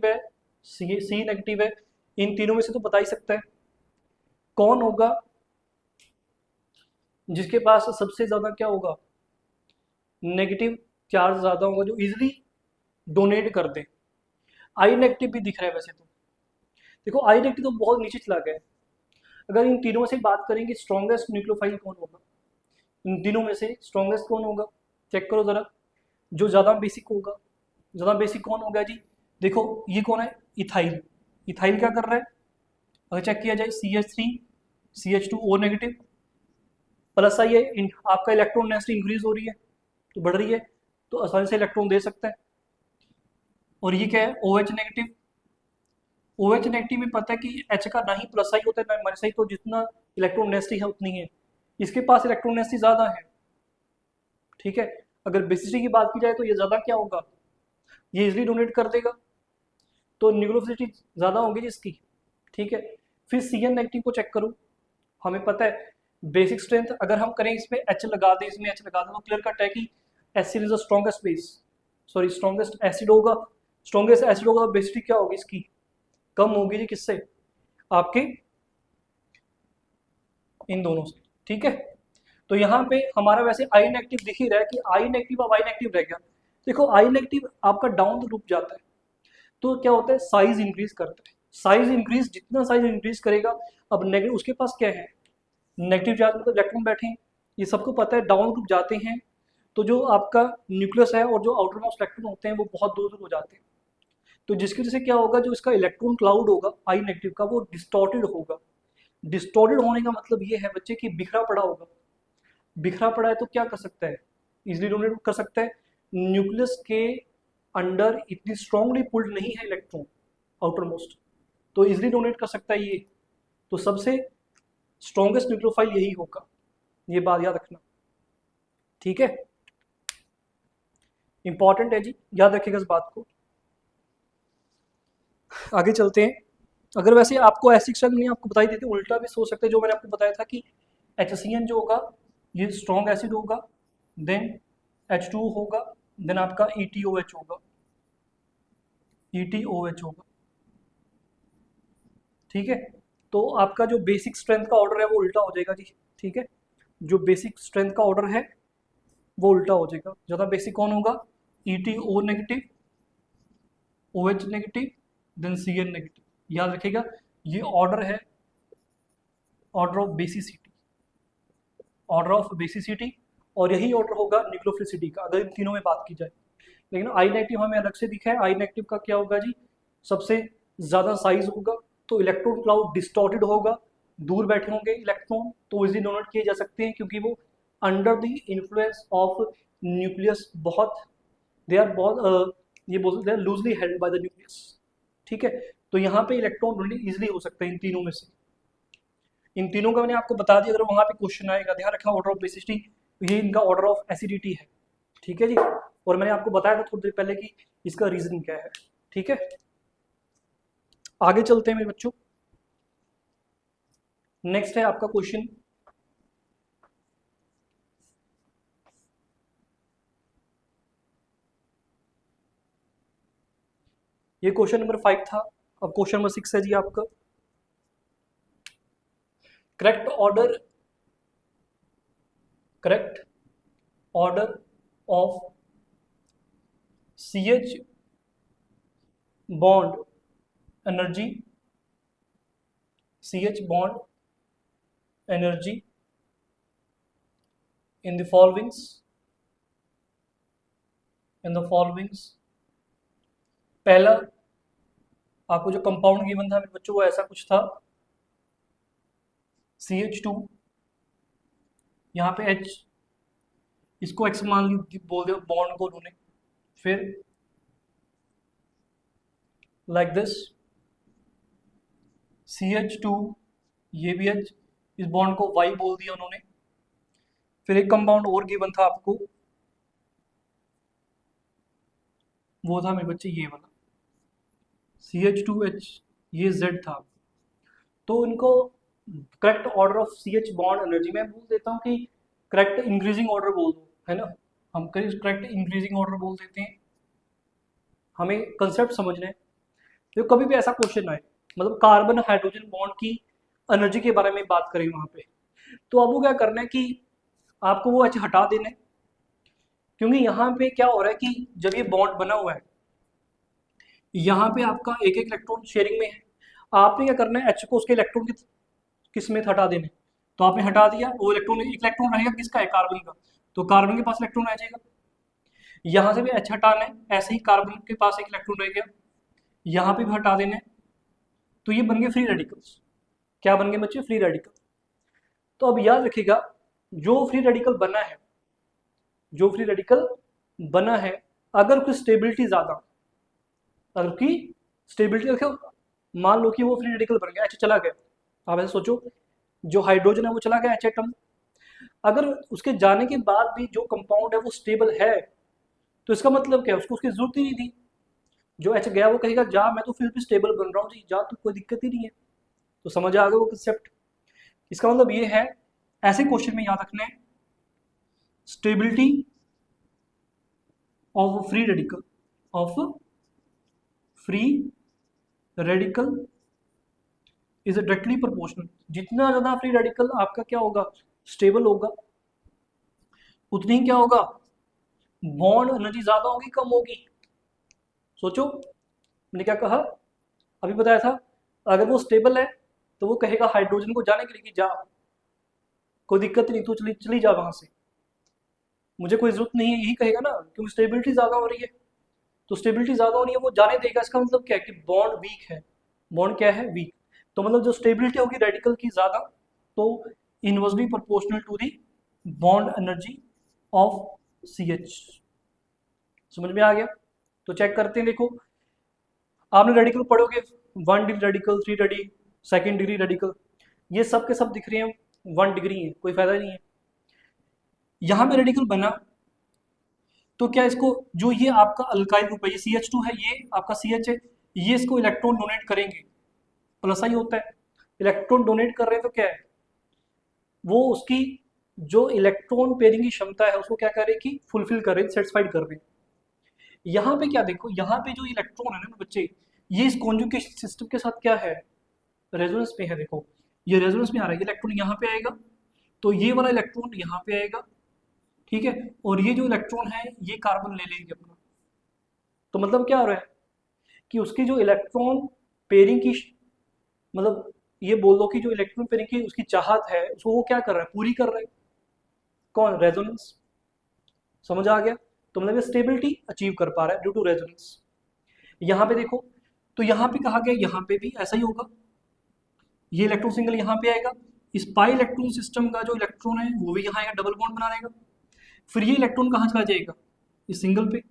है, सी नेगेटिव है, इन तीनों में से तो बता ही सकता है कौन होगा जिसके पास सबसे ज़्यादा क्या होगा, नेगेटिव चार्ज ज़्यादा होगा, जो इजिली डोनेट कर दे। आई नेगेटिव भी दिख रहा है वैसे तो, देखो आई नेगेटिव तो बहुत नीचे चला गया है। अगर इन तीनों में से बात करेंगे स्ट्रॉन्गेस्ट न्यूक्लियोफाइल कौन होगा, इन तीनों में से स्ट्रॉन्गेस्ट कौन होगा, चेक करो ज़रा। जो ज़्यादा बेसिक होगा, ज़्यादा बेसिक कौन होगा जी, देखो ये कौन है, इथाइल। इथाइल क्या कर रहा है, अगर चेक किया जाए CH3 CH2O नेगेटिव, प्लस आई है, आपका इलेक्ट्रॉन डेंसिटी इंक्रीज हो रही है तो बढ़ रही है, तो आसानी से इलेक्ट्रॉन दे सकता है। और ये क्या है, OH नेगेटिव। OH नेगेटिव में पता है कि H का ना ही प्लस आई होता है ना माइनस आई, तो जितना इलेक्ट्रॉन डेंसिटी है उतनी है, इसके पास इलेक्ट्रॉन डेंसिटी ज़्यादा है। ठीक है, अगर बेसिसिटी की बात की जाए तो ये ज़्यादा क्या होगा, ये इजिली डोनेट कर देगा, तो न्यूक्लियोफिलिसिटी ज़्यादा होगी जिसकी। ठीक है, फिर CN नेगेटिव को चेक करो, हमें पता है बेसिक स्ट्रेंथ अगर हम करें, इसमें H लगा दें, इसमें H लगा दें, तो क्लियर कट है कि acid is the strongest base, sorry strongest acid होगा। स्ट्रॉन्गेस्ट एसिड होगा तो बेसिसिटी क्या होगी इसकी, कम होगी जी, किससे, आपके इन दोनों से। ठीक है, तो यहाँ पे हमारा वैसे आई नेगेटिव दिख ही रहा है कि आई नेगेटिव अब आई नेगेटिव रह गया। देखो आई नेगेटिव आपका डाउन द लूप जाता है, तो क्या होता है, साइज इंक्रीज करता है, साइज इंक्रीज, जितना साइज इंक्रीज करेगा, अब नेगेटिव उसके पास क्या है, नेगेटिव चार्ज मतलब इलेक्ट्रॉन बैठे हैं, ये सबको पता है, डाउन ग्रुप जाते हैं तो जो आपका न्यूक्लियस है और जो आउटर मोस्ट इलेक्ट्रॉन होते हैं वो बहुत दूर दूर हो जाते हैं, तो जिसकी वजह से क्या होगा, जो इसका इलेक्ट्रॉन क्लाउड होगा आई नेगेटिव का, वो डिस्टॉर्टेड होगा। डिस्टॉर्टेड होने का मतलब ये है बच्चे कि बिखरा पड़ा होगा, बिखरा पड़ा है तो क्या कर सकता है, इजिली डोनेट कर सकता है। न्यूक्लियस के अंडर इतनी स्ट्रांगली पुल्ड नहीं है इलेक्ट्रॉन आउटर मोस्ट, तो इजिली डोनेट कर सकता है ये, तो सबसे स्ट्रॉन्गेस्ट न्यूक्लियोफाइल यही होगा, ये बात याद रखना। ठीक है, इंपॉर्टेंट है जी, याद रखिएगा इस बात को। आगे चलते हैं, अगर वैसे आपको ऐसी स्ट्रेंथ नहीं आपको बताई देती, उल्टा भी सोच सकते हैं, जो मैंने आपको बताया था कि HCN जो होगा ये स्ट्रॉन्ग एसिड होगा, देन H2 होगा, देन आपका ETOH होगा, ETOH होगा। ठीक है, तो आपका जो बेसिक स्ट्रेंथ का ऑर्डर है वो उल्टा हो जाएगा जी। ठीक है, जो बेसिक स्ट्रेंथ का ऑर्डर है वो उल्टा हो जाएगा। ज़्यादा बेसिक कौन होगा, ETO negative, OH negative, then CN negative. याद रखिएगा ये ऑर्डर है, order of basicity, order of basicity, और यही ऑर्डर होगा न्यूक्लियोफिलिसिटी का अगर इन तीनों में बात की जाए। लेकिन आई नेगेटिव हमें अलग से दिखा है, आई नेगेटिव का क्या होगा जी, सबसे ज़्यादा साइज होगा, तो इलेक्ट्रॉन क्लाउड डिस्टॉर्टेड होगा, दूर बैठे होंगे इलेक्ट्रॉन, तो इजीली डोनेट किए जा सकते हैं क्योंकि वो under the influence of nucleus बहुत, दे आर बहुत ये बोलते हैं loosely held by the nucleus. ठीक है, तो यहाँ पे इलेक्ट्रॉन डोनेट इजिली हो सकता है इन तीनों में से। इन तीनों का मैंने आपको बता दिया, अगर वहाँ पे क्वेश्चन आएगा, ध्यान रखना ऑर्डर ऑफ बेसिसिटी, ये इनका ऑर्डर ऑफ एसिडिटी है, ठीक है जी। और मैंने आपको बताया था थोड़ी देर पहले कि इसका रीजनिंग क्या है, ठीक है। आगे चलते हैं मेरे बच्चों। नेक्स्ट है आपका क्वेश्चन, ये क्वेश्चन नंबर 5 था। अब क्वेश्चन नंबर 6 है जी आपका, correct order of CH bond energy, CH bond energy in the followings, पहला आपको जो कंपाउंड गिवन था मेरे बच्चों वो ऐसा कुछ था, CH2, यहाँ पे H, इसको X मान ली, बोल दो बॉन्ड को उन्होंने, फिर लाइक दिस CH2, ये भी H, इस बॉन्ड को Y बोल दिया उन्होंने। फिर एक कंपाउंड और गिवन था आपको, वो था मेरे बच्चे ये वाला CH2H, ये Z था। तो इनको correct order of CH bond energy, मैं बोल देता हूँ कि करेक्ट इंक्रीजिंग ऑर्डर बोल दो, है ना, हम करेक्ट इंक्रीजिंग ऑर्डर बोल देते हैं, हमें कंसेप्ट समझना है। तो कभी भी ऐसा क्वेश्चन आए, मतलब कार्बन हाइड्रोजन बॉन्ड की एनर्जी के बारे में बात करें वहां पे, तो आपको क्या करना है कि आपको वो H हटा देना है, क्योंकि यहाँ पे क्या हो रहा है कि जब ये बॉन्ड बना हुआ है, यहाँ पे आपका एक एक इलेक्ट्रॉन शेयरिंग में है, आपने क्या करना है H को उसके इलेक्ट्रॉन किस में हटा देने, तो आपने हटा दिया, वो इलेक्ट्रॉन, एक इलेक्ट्रॉन रहेगा किसका है, कार्बन का, तो कार्बन के पास इलेक्ट्रॉन आ जाएगा। यहाँ से भी H हटाना है, ऐसे ही कार्बन के पास एक इलेक्ट्रॉन रह गया, यहाँ पे भी हटा देना है, तो ये बन गए फ्री रेडिकल्स। क्या बन गए बच्चे, फ्री रेडिकल। तो अब याद रखिएगा, जो फ्री रेडिकल बना है, अगर उसकी स्टेबिलिटी ज्यादा, अगर उसकी स्टेबिलिटी देखो, मान लो कि वो फ्री रेडिकल बन गया, H चला गया, आप ऐसे सोचो, जो हाइड्रोजन है वो चला गया H एटम, अगर उसके जाने के बाद भी जो कंपाउंड है वो स्टेबल है, तो इसका मतलब क्या है, उसको उसकी जरूरत ही नहीं थी। जो H गया वो कहेगा जा, मैं तो फिर भी स्टेबल बन रहा हूँ जी, जा, तो कोई दिक्कत ही नहीं है। तो समझ आ गया वो कंसेप्ट। इसका मतलब ये है, ऐसे क्वेश्चन में याद रखना है, stability of free radical is directly proportional. जितना ज्यादा फ्री रेडिकल आपका क्या होगा, स्टेबल होगा, उतनी क्या होगा, बॉन्ड एनर्जी ज्यादा होगी कम होगी। सोचो मैंने क्या कहा, अभी बताया था, अगर वो स्टेबल है तो वो कहेगा हाइड्रोजन को जाने के लिए कि जा, कोई दिक्कत नहीं, तू चली जा वहां से, मुझे कोई जरूरत नहीं है, यही कहेगा ना, क्योंकि स्टेबिलिटी ज्यादा हो रही है। तो स्टेबिलिटी ज्यादा हो रही है, वो जाने देगा, इसका मतलब क्या है कि बॉन्ड वीक है, बॉन्ड क्या है, वीक। तो मतलब जो स्टेबिलिटी होगी रेडिकल की ज्यादा, तो inversely proportional to the bond energy of CH। समझ में आ गया। तो चेक करते हैं, देखो आपने रेडिकल पढ़ोगे, 1 degree radical, 3 degree, 2nd degree radical, ये सब के सब दिख रहे हैं 1 डिग्री है, कोई फायदा नहीं है। यहाँ पे रेडिकल बना तो क्या इसको, जो ये आपका अल्काइल ग्रुप है, ये CH2 है, ये आपका CH है, ये इसको इलेक्ट्रॉन डोनेट करेंगे, प्लस ही होता है, इलेक्ट्रॉन डोनेट कर रहे हैं, तो क्या है, वो उसकी जो इलेक्ट्रॉन पेयरिंग की क्षमता है उसको क्या कर रहे हैं कि फुलफिल कर रहे हैं, सेटिस्फाइड कर रहे हैं। यहाँ पे क्या देखो, यहाँ पे जो इलेक्ट्रॉन है ना बच्चे, ये इस कॉन्जुगेशन सिस्टम के साथ क्या है, रेजोनेंस में है। देखो ये रेजोनेंस में आ रहा है, इलेक्ट्रॉन यहाँ पे आएगा, तो ये वाला इलेक्ट्रॉन यहाँ पे आएगा, ठीक है, और ये जो इलेक्ट्रॉन है ये कार्बन ले लेंगे अपना। तो मतलब क्या हो रहा है कि उसकी जो इलेक्ट्रॉन पेयरिंग की, मतलब ये बोल दो कि जो इलेक्ट्रॉन पेयरिंग की उसकी चाहत है, उसको वो क्या कर रहा है, पूरी कर रहा है, कौन, रेजोनेंस। समझ आ गया। तो मतलब ये स्टेबिलिटी अचीव कर पा रहा है ड्यू टू रेजोनेंस। यहाँ पे देखो, तो यहाँ पे कहा गया, यहाँ पे भी ऐसा ही होगा, ये इलेक्ट्रॉन सिंगल यहाँ पे आएगा, इस पाई इलेक्ट्रॉन सिस्टम का जो इलेक्ट्रॉन है वो भी यहाँ आएगा, डबल बॉन्ड बना रहेगा, फिर ये इलेक्ट्रॉन कहाँ चला जाएगा, इस सिंगल पे,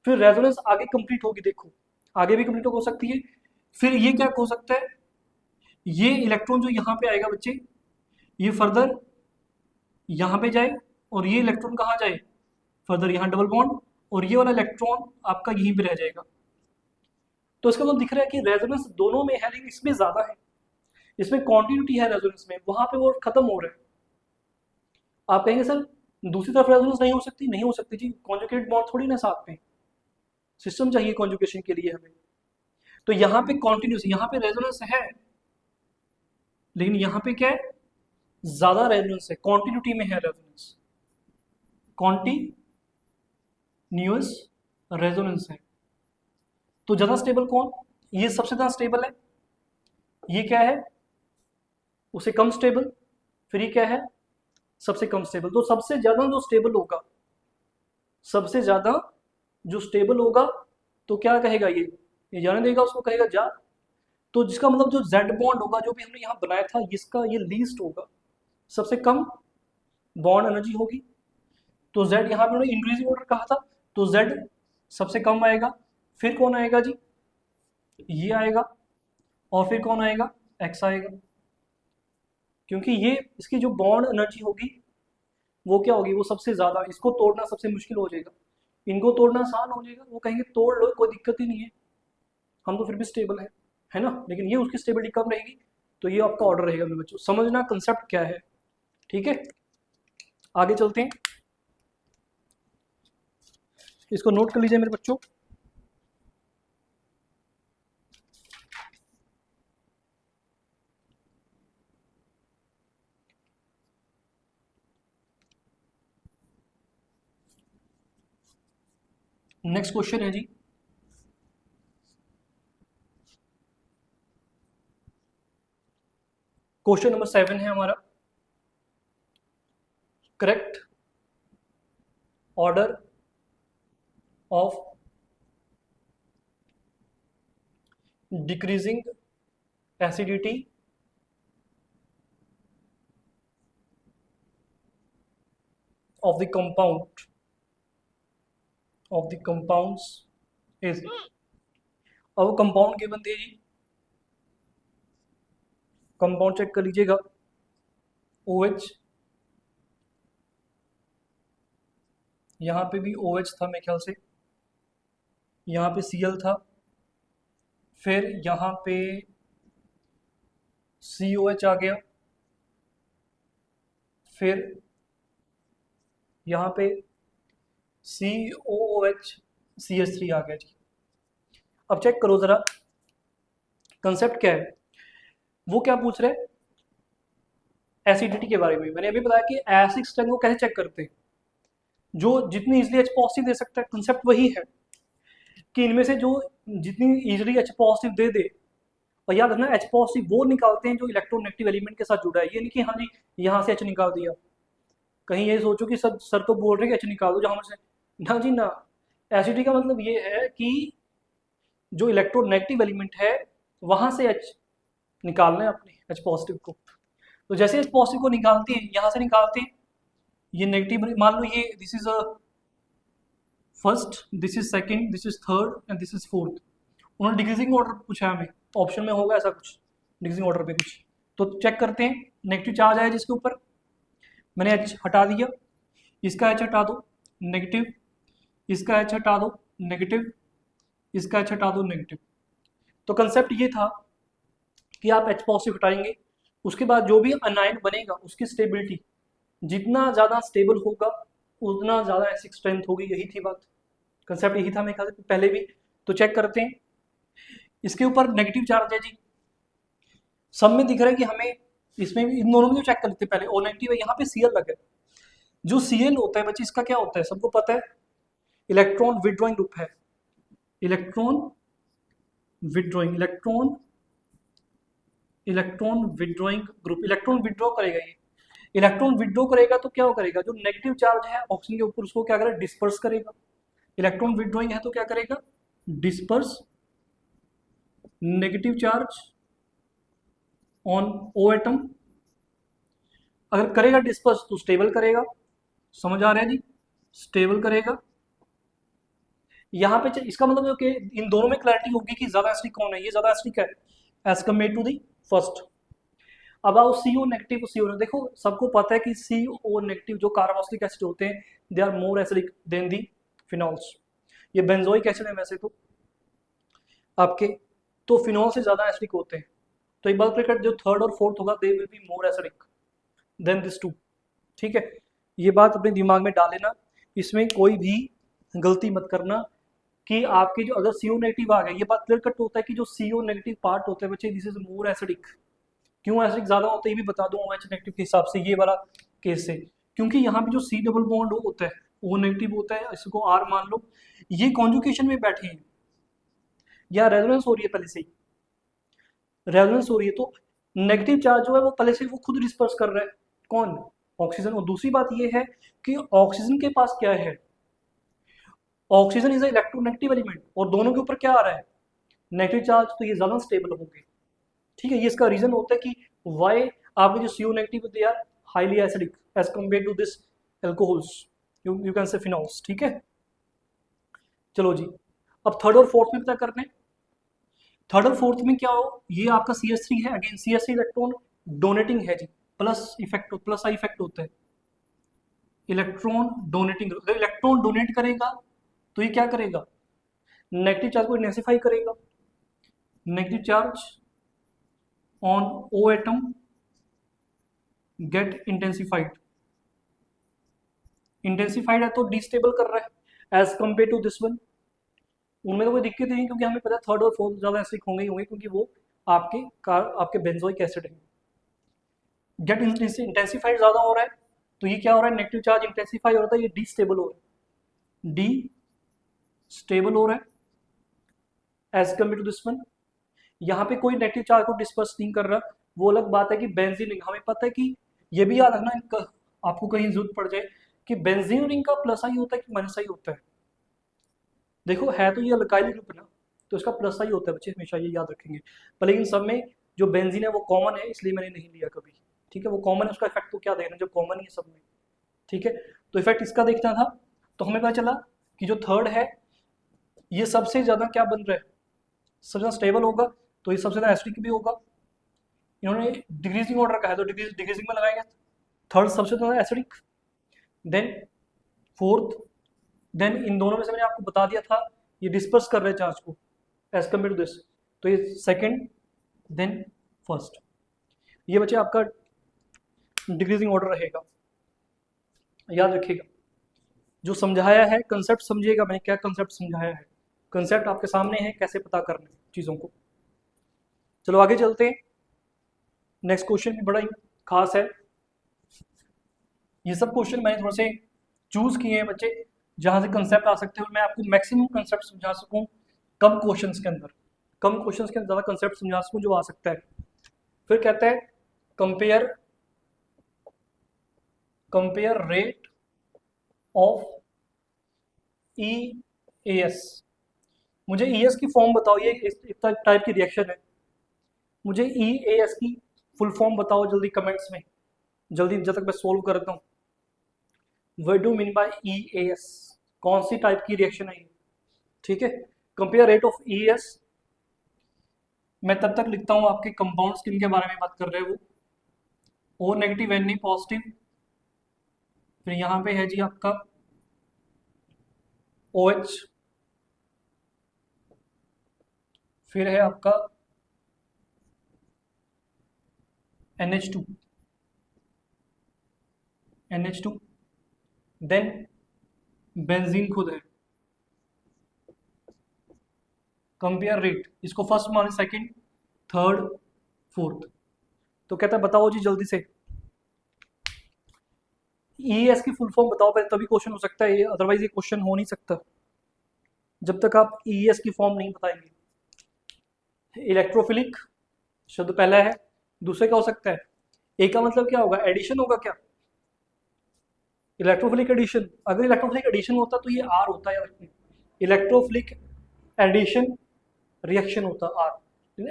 फिर रेजोनेंस आगे कंप्लीट होगी। देखो आगे भी कंप्लीट हो सकती है। फिर ये क्या हो सकता है, ये इलेक्ट्रॉन जो यहाँ पे आएगा बच्चे, ये फर्दर यहाँ पे जाए और ये इलेक्ट्रॉन कहाँ जाए, फर्दर यहाँ डबल बॉन्ड, और ये वाला इलेक्ट्रॉन आपका यहीं पे रह जाएगा। तो इसका मतलब दिख रहा है कि रेजोनेंस दोनों में है, लेकिन इसमें ज्यादा है, इसमें कॉन्टिन्यूटी है रेजोनेंस में, वहां पे वो खत्म हो रहा है। आप कहेंगे सर दूसरी तरफ रेजोनेंस नहीं हो सकती, नहीं हो सकती जी, कॉन्जुगेट बॉन्ड थोड़ी ना साथ में, सिस्टम चाहिए कॉन्जुगेशन के लिए हमें। तो यहाँ पे कॉन्टिन्यूस, यहाँ पे रेजोनेंस है, लेकिन यहाँ पे क्या है, ज्यादा रेजोनेंस है, कॉन्टिन्यूटी में है रेजोनेंस, कॉन्टिन्यूअस रेजोनेंस है। तो ज्यादा स्टेबल कौन, ये सबसे ज्यादा स्टेबल है, ये क्या है उसे कम स्टेबल, फिर ये क्या है सबसे कम स्टेबल। तो सबसे ज्यादा जो स्टेबल होगा, सबसे ज्यादा जो स्टेबल होगा, तो क्या कहेगा ये जाने देगा उसको, कहेगा जा। तो जिसका मतलब जो जेड बॉन्ड होगा जो भी हमने यहाँ बनाया था, इसका ये लीस्ट होगा, सबसे कम बॉन्ड एनर्जी होगी। तो जेड यहाँ पे उन्होंने इंक्रीजिंग ऑर्डर कहा था, तो जेड सबसे कम आएगा, फिर कौन आएगा जी, ये आएगा, और फिर कौन आएगा, एक्स आएगा। क्योंकि ये इसकी जो बॉन्ड एनर्जी होगी वो क्या होगी, वो सबसे ज्यादा, इसको तोड़ना सबसे मुश्किल हो जाएगा, इनको तोड़ना आसान हो जाएगा, वो कहेंगे तोड़ लो कोई दिक्कत ही नहीं है, हम तो फिर भी स्टेबल है ना, लेकिन ये उसकी स्टेबिलिटी कम रहेगी। तो ये आपका ऑर्डर रहेगा मेरे बच्चों, समझना कंसेप्ट क्या है, ठीक है। आगे चलते हैं, इसको नोट कर लीजिए मेरे बच्चों। नेक्स्ट क्वेश्चन है जी, क्वेश्चन नंबर 7 है हमारा, correct order of decreasing acidity of the compounds is, अब कंपाउंड के बनते हैं जी, कंपाउंड चेक कर लीजिएगा, OH, यहाँ पे भी OH था मेरे ख्याल से, यहाँ पे Cl था, फिर यहाँ पे COH आ गया, फिर यहाँ पे COOH CH3 आ गया जी। अब चेक करो जरा कंसेप्ट क्या है, वो क्या पूछ रहे हैं एसिडिटी के बारे में। मैंने अभी बताया कि एसिड स्ट्रेंथ को कैसे चेक करते हैं, जो जितनी इजिली H पॉजिटिव दे सकता है, कंसेप्ट वही है कि इनमें से जो जितनी इजिली H पॉजिटिव दे दे, और याद रखना H पॉजिटिव वो निकालते हैं जो इलेक्ट्रोनेगेटिव एलिमेंट के साथ जुड़ा है, ये नहीं कि हाँ जी यहाँ से H निकाल दिया, कहीं ये सोचो कि सर तो बोल रहे कि H निकाल दो जहाँ से, ना जी ना। एसिडिटी का मतलब ये है कि जो इलेक्ट्रोनेगेटिव एलिमेंट है वहां से H निकालना है अपने H पॉजिटिव को। तो जैसे H पॉजिटिव को निकालते हैं, यहाँ से निकालते हैं, ये नेगेटिव मान लो, ये this is first, this is second, this is third and this is fourth. उन्होंने डिक्रीजिंग ऑर्डर पूछा है हमें, ऑप्शन में होगा ऐसा कुछ डिक्रीजिंग ऑर्डर पे कुछ। तो चेक करते हैं, नेगेटिव चार्ज आया जिसके ऊपर, मैंने H हटा दिया, इसका H हटा दो नेगेटिव, इसका H हटा दो नेगेटिव, इसका H हटा दो नेगेटिव। तो कंसेप्ट ये था कि आप H पॉजिटिव हटाएंगे, उसके बाद जो भी अनायन बनेगा उसकी स्टेबिलिटी जितना ज़्यादा स्टेबल होगा उतना ज़्यादा एसिड स्ट्रेंथ होगी, यही थी बात, कंसेप्ट यही था मेरे ख्याल से पहले भी। तो चेक करते हैं, इसके ऊपर नेगेटिव चार्ज है जी, सब में दिख रहा है कि हमें, इसमें भी इन दोनों में जो चेक कर लेते हैं पहले, O नेगेटिव है, यहाँ पे Cl लगा है। जो Cl होता है बच्चे, इसका क्या होता है सबको पता है, इलेक्ट्रॉन विड्रॉइंग ग्रुप है, electron withdrawing, electron withdrawing group, electron withdraw करेगा, ये इलेक्ट्रॉन विड्रॉ करेगा तो क्या करेगा, जो नेगेटिव चार्ज है ऑक्सीजन के ऊपर उसको क्या करेगा, डिस्पर्स करेगा। इलेक्ट्रॉन विड्रॉइंग है तो क्या करेगा, disperse negative charge on O atom. अगर करेगा डिस्पर्स तो स्टेबल करेगा, समझ आ रहा है जी, स्टेबल करेगा। यहाँ पे इसका मतलब है कि इन दोनों में क्लैरिटी होगी कि ज्यादा एसिडिक कौन है, ये ज्यादा एसिडिक है as compare to the first. अब आओ CO नेगेटिव, CO देखो सबको पता है कि CO नेगेटिव जो कार्बोक्सिलिक एसिड होते हैं they are more acidic than the phenols. ये बेंजोइक एसिड है वैसे तो आपके, तो फिनॉल से ज्यादा एसिडिक होते हैं। तो एक बात क्लियर, जो थर्ड और फोर्थ होगा they will be more acidic than this two. ठीक है, ये बात अपने दिमाग में डाल लेना, इसमें कोई भी गलती मत करना कि आपकी जो अगर CO नेगेटिव आ गया, ये बात क्लियर कट होता है कि जो CO नेगेटिव पार्ट होते हैं बच्चे दिस इज मोर एसिडिक। क्यों एसिडिक ज्यादा होता है ये भी बता दूं OH नेगेटिव के हिसाब से, ये वाला केस से, क्योंकि यहाँ पे जो C डबल बॉन्ड होता है वो नेगेटिव होता है, इसको R मान लो, ये कॉन्जुगेशन में बैठे हैं या रेजोनेंस हो रही है पहले से ही, रेजोनेंस हो रही है, तो नेगेटिव चार्ज जो है वो पहले से वो खुद डिस्पर्स कर रहा है, कौन, ऑक्सीजन। और दूसरी बात ये है कि ऑक्सीजन के पास क्या है, ऑक्सीजन इज इलेक्ट्रोनेगेटिव एलिमेंट, और दोनों के ऊपर क्या आ रहा है, नेगेटिव चार्ज, तो ये ज्यादा स्टेबल होंगे। ठीक है, ये इसका रीजन होता है कि वाई आपके जो CO negative they are highly acidic as compare to this alcohols, you can say phenols. ठीक है, चलो जी, अब थर्ड और फोर्थ में पता करने। थर्ड और फोर्थ में क्या हो, ये आपका CH3 है, अगेन CH3 इलेक्ट्रॉन डोनेटिंग है जी, plus effect, plus I effect होता है, इलेक्ट्रॉन डोनेटिंग। अगर इलेक्ट्रॉन डोनेट करेगा तो ये क्या करेगा, नेगेटिव चार्ज को इंटेंसिफाई करेगा, negative charge on O atom get intensified, intensified है तो डिस्टेबल कर रहा है as compare to this one. उनमें तो कोई दिक्कत नहीं, क्योंकि हमें पता है थर्ड और फोर्थ ज्यादा एसिडिक होंगे ही होंगे, क्योंकि वो आपके बेंजोइक एसिड है। गेट इंटेंसिफाइड ज्यादा हो रहा है, तो ये क्या हो रहा है, नेगेटिव चार्ज इंटेंसिफाई हो रहा है, ये डिस्टेबल हो रहा है, डी स्टेबल हो रहा है as compare to this one. यहाँ पे कोई नेगेटिव चार्ज को डिस्पर्स नहीं कर रहा, वो अलग बात है कि बेंजीन रिंग, हमें पता है कि ये भी याद रखना, आपको कहीं जरूरत पड़ जाए कि बेंजीन रिंग का प्लस आई होता है कि माइनस आई होता है। देखो है तो ये अल्काइल ग्रुप ना, तो इसका प्लस आई होता है बच्चे, हमेशा ये याद रखेंगे। पर लेकिन सब में जो बेंजीन है वो कॉमन है, इसलिए मैंने नहीं लिया कभी। ठीक है, वो कॉमन है, उसका इफेक्ट तो क्या देखना जब कॉमन ही है सब में। ठीक है, तो इफेक्ट इसका देखना था, तो हमें पता चला कि जो थर्ड है ये सबसे ज्यादा क्या बन रहा है, सबसे ज्यादा स्टेबल होगा, तो ये सबसे ज्यादा एसिडिक भी होगा। इन्होंने डिक्रीजिंग ऑर्डर का है तो डिक्रीजिंग में लगाएंगे, थर्ड सबसे ज्यादा acidic, then fourth, then in दोनों में से मैंने आपको बता दिया था ये डिस्पर्स कर रहे हैं चार्ज को एज कम्पेयर टू दिस, तो ये सेकंड, देन फर्स्ट। ये बच्चे आपका डिक्रीजिंग ऑर्डर रहेगा, याद रखिएगा। जो समझाया है कंसेप्ट समझिएगा, मैंने क्या कंसेप्ट समझाया है, कंसेप्ट आपके सामने है, कैसे पता करना है चीज़ों को। चलो आगे चलते हैं, नेक्स्ट क्वेश्चन भी बड़ा ही खास है। ये सब क्वेश्चन मैंने थोड़े से चूज किए हैं बच्चे जहां से कंसेप्ट आ सकते हैं, और मैं आपको मैक्सिमम कंसेप्ट समझा सकूं कम क्वेश्चंस के अंदर, कम क्वेश्चंस के अंदर ज़्यादा कंसेप्ट समझा सकूं जो आ सकता है। फिर कहता है कंपेयर रेट ऑफ EAS। मुझे ES की फॉर्म बताओ, ये इस टाइप की रिएक्शन है, मुझे EAS की फुल फॉर्म बताओ जल्दी कमेंट्स में, जल्दी जब तक मैं सोल्व करता हूँ। What do mean by EAS, कौन सी टाइप की रिएक्शन है ये। ठीक है, कंपेयर रेट ऑफ EAS, मैं तब तक लिखता हूँ आपके कंपाउंड्स किन के बारे में बात कर रहे हैं वो, O नेगेटिव Na पॉजिटिव, फिर यहाँ पे है जी आपका OH, फिर है आपका NH2, देन बेंजीन खुद है। कंपेयर रेट, इसको फर्स्ट माने, सेकंड, थर्ड, फोर्थ। तो कहता है बताओ जी जल्दी से EAS की फुल फॉर्म बताओ पहले, तभी क्वेश्चन हो सकता है ये, अदरवाइज ये क्वेश्चन हो नहीं सकता जब तक आप EAS की फॉर्म नहीं बताएंगे। इलेक्ट्रोफिलिक शब्द पहला है, दूसरे क्या हो सकता है, ए का मतलब क्या होगा, एडिशन होगा क्या, इलेक्ट्रोफिलिक एडिशन। अगर इलेक्ट्रोफिलिक एडिशन होता तो ये आर होता है, इलेक्ट्रोफिलिक एडिशन रिएक्शन होता आर,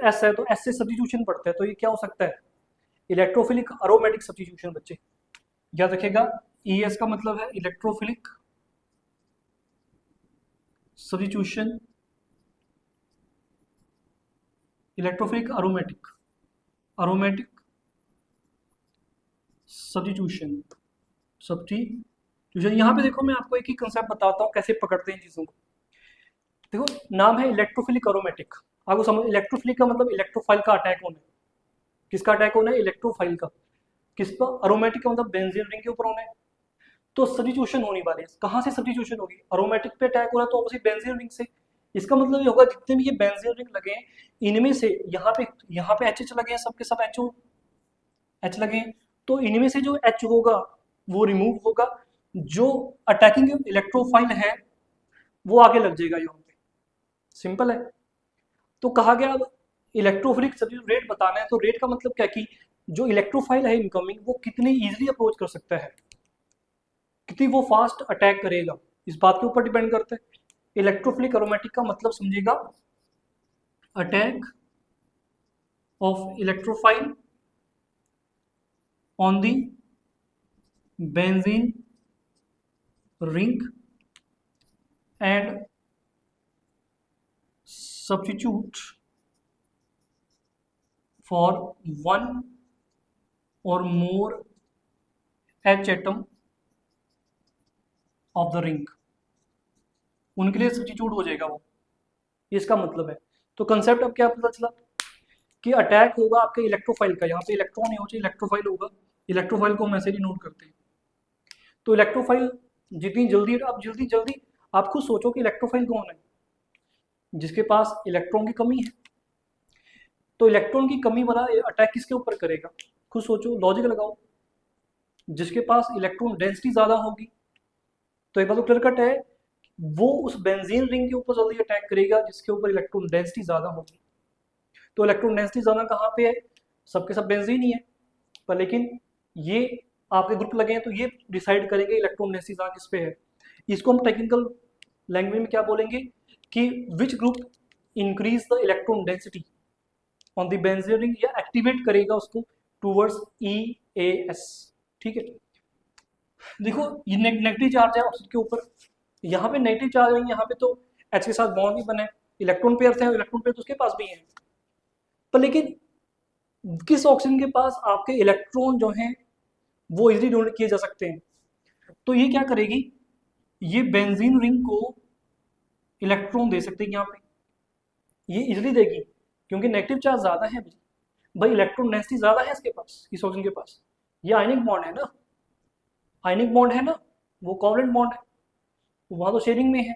एस है तो एस से सब्स्टिट्यूशन पड़ता है, तो ये क्या हो सकता है, इलेक्ट्रोफिलिक अरोमेटिक सब्स्टिट्यूशन। बच्चे याद रखिएगा, ES का मतलब है electrophilic substitution, electrophilic aromatic, aromatic substitution, substitution. यहाँ पे देखो मैं आपको एक ही कंसेप्ट बताता हूँ कैसे पकड़ते हैं चीज़ों को। देखो नाम है इलेक्ट्रोफिलिक अरोमेटिक, आपको समझ, इलेक्ट्रोफिलिक का मतलब इलेक्ट्रोफाइल का अटैक होना है। किसका अटैक होना है? इलेक्ट्रोफाइल का। किस पर? अरोमेटिक का मतलब बेंजीन रिंग के ऊपर होना है। तो सब्स्टिट्यूशन होने वाली है। कहाँ से सब्स्टिट्यूशन होगी? अरोमेटिक पे अटैक हो रहा है तो ऑब्वियसली बेंजीन रिंग से। इसका मतलब ये होगा जितने भी ये बेंजीन रिंग लगे हैं इनमें से यहाँ पे एच लगे हैं, सबके सब एच लगे हैं, तो इनमें से जो एच होगा वो रिमूव होगा, जो अटैकिंग इलेक्ट्रोफाइल है वो आगे लग जाएगा यहाँ पे। सिंपल है। तो कहा गया अब इलेक्ट्रोफिलिक सब्स्टिट्यूशन रेट बताना है, तो रेट का मतलब क्या कि जो इलेक्ट्रोफाइल है इनकमिंग वो कितनी इजीली अप्रोच कर सकता है, कितनी वो फास्ट अटैक करेगा, इस बात के ऊपर डिपेंड करता है। इलेक्ट्रोफिलिक अरोमेटिक का मतलब समझिएगा attack of electrophile on the benzene ring and substitute for one or more H atom of the ring, उनके लिए सब्स्टिट्यूट हो जाएगा वो, इसका मतलब है। तो कंसेप्ट अब क्या पता चला कि अटैक होगा आपके इलेक्ट्रोफाइल का, यहाँ पे इलेक्ट्रॉन नहीं हो चाहिए, इलेक्ट्रोफाइल होगा। इलेक्ट्रोफाइल को हम ऐसे ही नोट करते हैं। तो इलेक्ट्रोफाइल जितनी जल्दी, अब जल्दी जल्दी आप खुद सोचो कि इलेक्ट्रोफाइल कौन है? जिसके पास इलेक्ट्रॉन की कमी है। तो इलेक्ट्रॉन की कमी वाला अटैक किसके ऊपर करेगा? खुद सोचो, लॉजिक लगाओ। जिसके पास इलेक्ट्रॉन डेंसिटी ज्यादा होगी, तो एक बात तो क्लियर कट है, वो उस बेंजीन रिंग के ऊपर जल्दी अटैक करेगा जिसके ऊपर इलेक्ट्रॉन डेंसिटी ज्यादा होगी। तो इलेक्ट्रॉन डेंसिटी ज्यादा कहाँ पे है? सबके सब बेंजीन ही है, पर लेकिन ये आपके ग्रुप लगे हैं तो ये डिसाइड करेंगे इलेक्ट्रॉन डेंसिटी ज्यादा किस पे है। इसको हम टेक्निकल लैंग्वेज में क्या बोलेंगे कि which group increase the electron density on the benzene ring, या एक्टिवेट करेगा उसको टूवर्ड्स EAS। ठीक है, देखो ये नेगेटिव चार्ज है ऑक्सीजन के ऊपर, यहाँ पे नेगेटिव चार्ज है, यहाँ पे तो H के साथ बॉन्ड भी बने, इलेक्ट्रॉन पेयर है, इलेक्ट्रॉन पेयर तो उसके पास भी है, पर लेकिन किस ऑक्सीजन के पास आपके इलेक्ट्रॉन जो हैं वो इजीली डोनेट किए जा सकते हैं। तो ये क्या करेगी, ये बेंजीन रिंग को इलेक्ट्रॉन दे सकते हैं यहाँ पे, ये इजीली देगी क्योंकि नेगेटिव चार्ज ज्यादा है भाई, इलेक्ट्रॉन डेंसिटी ज्यादा है इसके पास, इस ऑक्सीजन के पास। ये आयनिक बॉन्ड है ना, आयनिक बॉन्ड है ना, वो कोवलेंट बॉन्ड है, वहां तो शेयरिंग में है।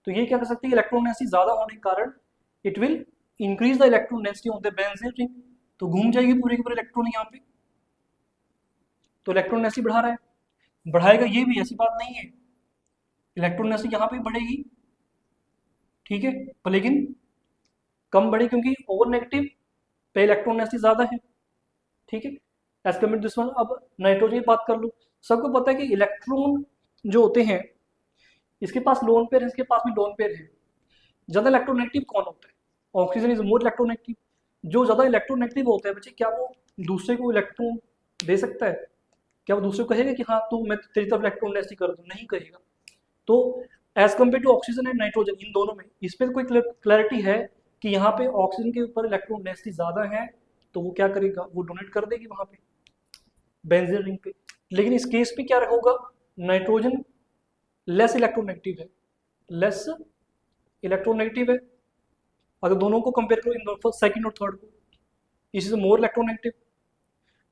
तो ये क्या कर सकती है, इलेक्ट्रॉन डेंसिटी ज्यादा होने के कारण it will increase the electron density of the benzene ring, तो घूम जाएगी पूरे के पूरे इलेक्ट्रॉन यहाँ पे, तो इलेक्ट्रॉन डेंसिटी बढ़ा रहा है, बढ़ाएगा ये भी, ऐसी बात नहीं है, इलेक्ट्रॉन डेंसिटी यहाँ पे बढ़ेगी, ठीक है, पर लेकिन कम बढ़े क्योंकि ओवर नेगेटिव पे इलेक्ट्रॉन डेंसिटी ज्यादा है, ठीक है। As compared this one. अब नाइट्रोजन की बात कर लो, सबको पता है कि इलेक्ट्रॉन जो होते हैं इसके पास लोन पेयर है, इसके पास भी लोन पेयर है। ज्यादा इलेक्ट्रोनेगेटिव कौन होता है? Oxygen is more electronegative. जो ज्यादा इलेक्ट्रोनेगेटिव होता है बच्चे, क्या वो दूसरे को इलेक्ट्रॉन दे सकता है? क्या वो दूसरे को कहेगा कि हाँ तू मैं तेरी तरफ इलेक्ट्रॉन डेंसिटी कर दूं? नहीं कहेगा। तो as compare to oxygen and nitrogen, इन दोनों में इस पर कोई क्लैरिटी है कि यहाँ पे ऑक्सीजन के ऊपर इलेक्ट्रॉन डेंसिटी ज्यादा है, तो वो क्या करेगा, वो डोनेट कर देगी वहां पे बेंजीन रिंग पे। लेकिन इस केस पे क्या होगा, नाइट्रोजन लेस इलेक्ट्रोनेगेटिव है, लेस इलेक्ट्रोनेगेटिव है। अगर दोनों को कंपेयर करो, इन दोनों सेकंड और थर्ड को, इसी से मोर इलेक्ट्रोनेगेटिव,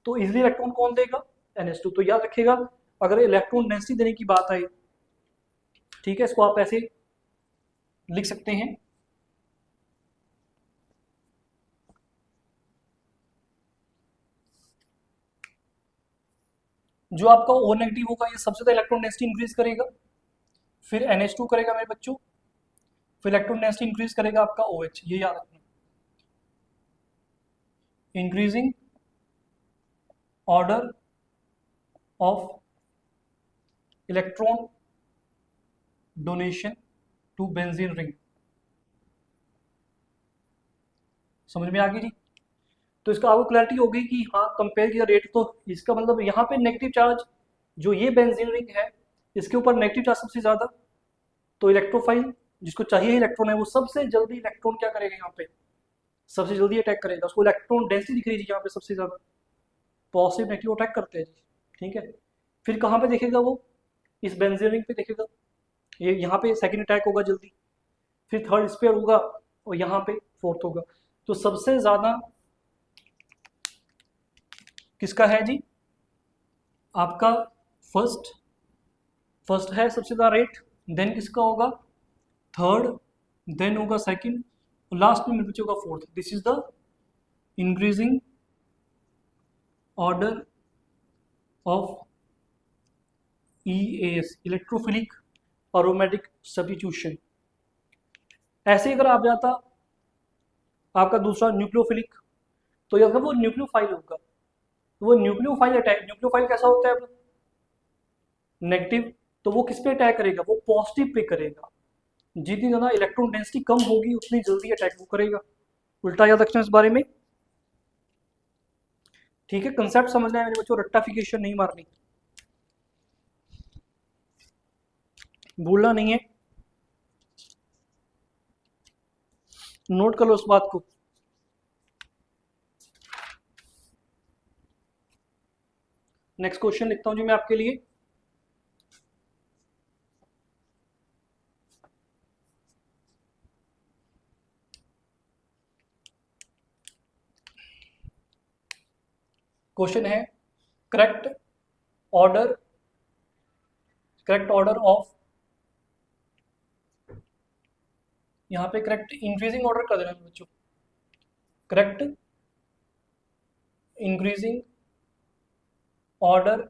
तो इजिली इलेक्ट्रॉन कौन देगा, NH2। तो याद रखिएगा अगर इलेक्ट्रॉन डेंसिटी देने की बात आई, ठीक है, इसको आप ऐसे लिख सकते हैं, जो आपका O नेगेटिव होगा ये सबसे ज्यादा इलेक्ट्रॉन डेंसिटी इंक्रीज करेगा, फिर NH2 करेगा मेरे बच्चों, फिर इलेक्ट्रॉन डेंसिटी इंक्रीज करेगा आपका OH। ये याद रखना, increasing order of electron donation to benzene ring. समझ में आ गई जी? तो इसका आपको क्लैरिटी होगी कि हाँ कंपेयर किया रेट, तो इसका मतलब यहाँ पे नेगेटिव चार्ज जो ये बेंजीन रिंग है इसके ऊपर नेगेटिव चार्ज सबसे ज्यादा, तो इलेक्ट्रोफाइल जिसको चाहिए इलेक्ट्रॉन है वो सबसे जल्दी इलेक्ट्रॉन क्या करेगा यहाँ पे, सबसे जल्दी अटैक करेगा, उसको इलेक्ट्रॉन डेंसिटी दिख रही है यहाँ पे सबसे ज़्यादा, पॉजिटिव नेगेटिव अटैक करते हैं जी, ठीक है। फिर कहाँ पे देखेगा वो, इस बेंजीन रिंग पे देखेगा, ये यहाँ पे सेकंड अटैक होगा जल्दी, फिर थर्ड इस पे होगा और यहाँ पे फोर्थ होगा। तो सबसे ज़्यादा किसका है जी, आपका फर्स्ट है सबसे ज़्यादा रेट, देन किसका होगा थर्ड, देन होगा सेकंड, और लास्ट में बच्चे होगा fourth. This is the increasing order of EAS, electrophilic aromatic substitution. ऐसे अगर आप जाता आपका दूसरा न्यूक्लियोफिलिक, तो अगर वो न्यूक्लियोफाइल होगा, तो वो न्यूक्लियोफाइल अटैक, न्यूक्लियोफाइल कैसा होता है नेगेटिव, तो वो किस पे अटैक करेगा, वो पॉजिटिव पे करेगा। जितनी ज़्यादा इलेक्ट्रॉन डेंसिटी कम होगी उतनी जल्दी अटैक वो करेगा। उल्टा याद रखना इस बारे में, ठीक है। कंसेप्ट समझना है मेरे बच्चों, रट्टाफिकेशन नहीं मारनी, भूलना नहीं है, नोट कर लो उस बात को। नेक्स्ट क्वेश्चन लिखता हूं जी मैं आपके लिए। क्वेश्चन है करेक्ट ऑर्डर ऑफ, यहां पे करेक्ट इंक्रीजिंग ऑर्डर कर देना बच्चों, correct increasing order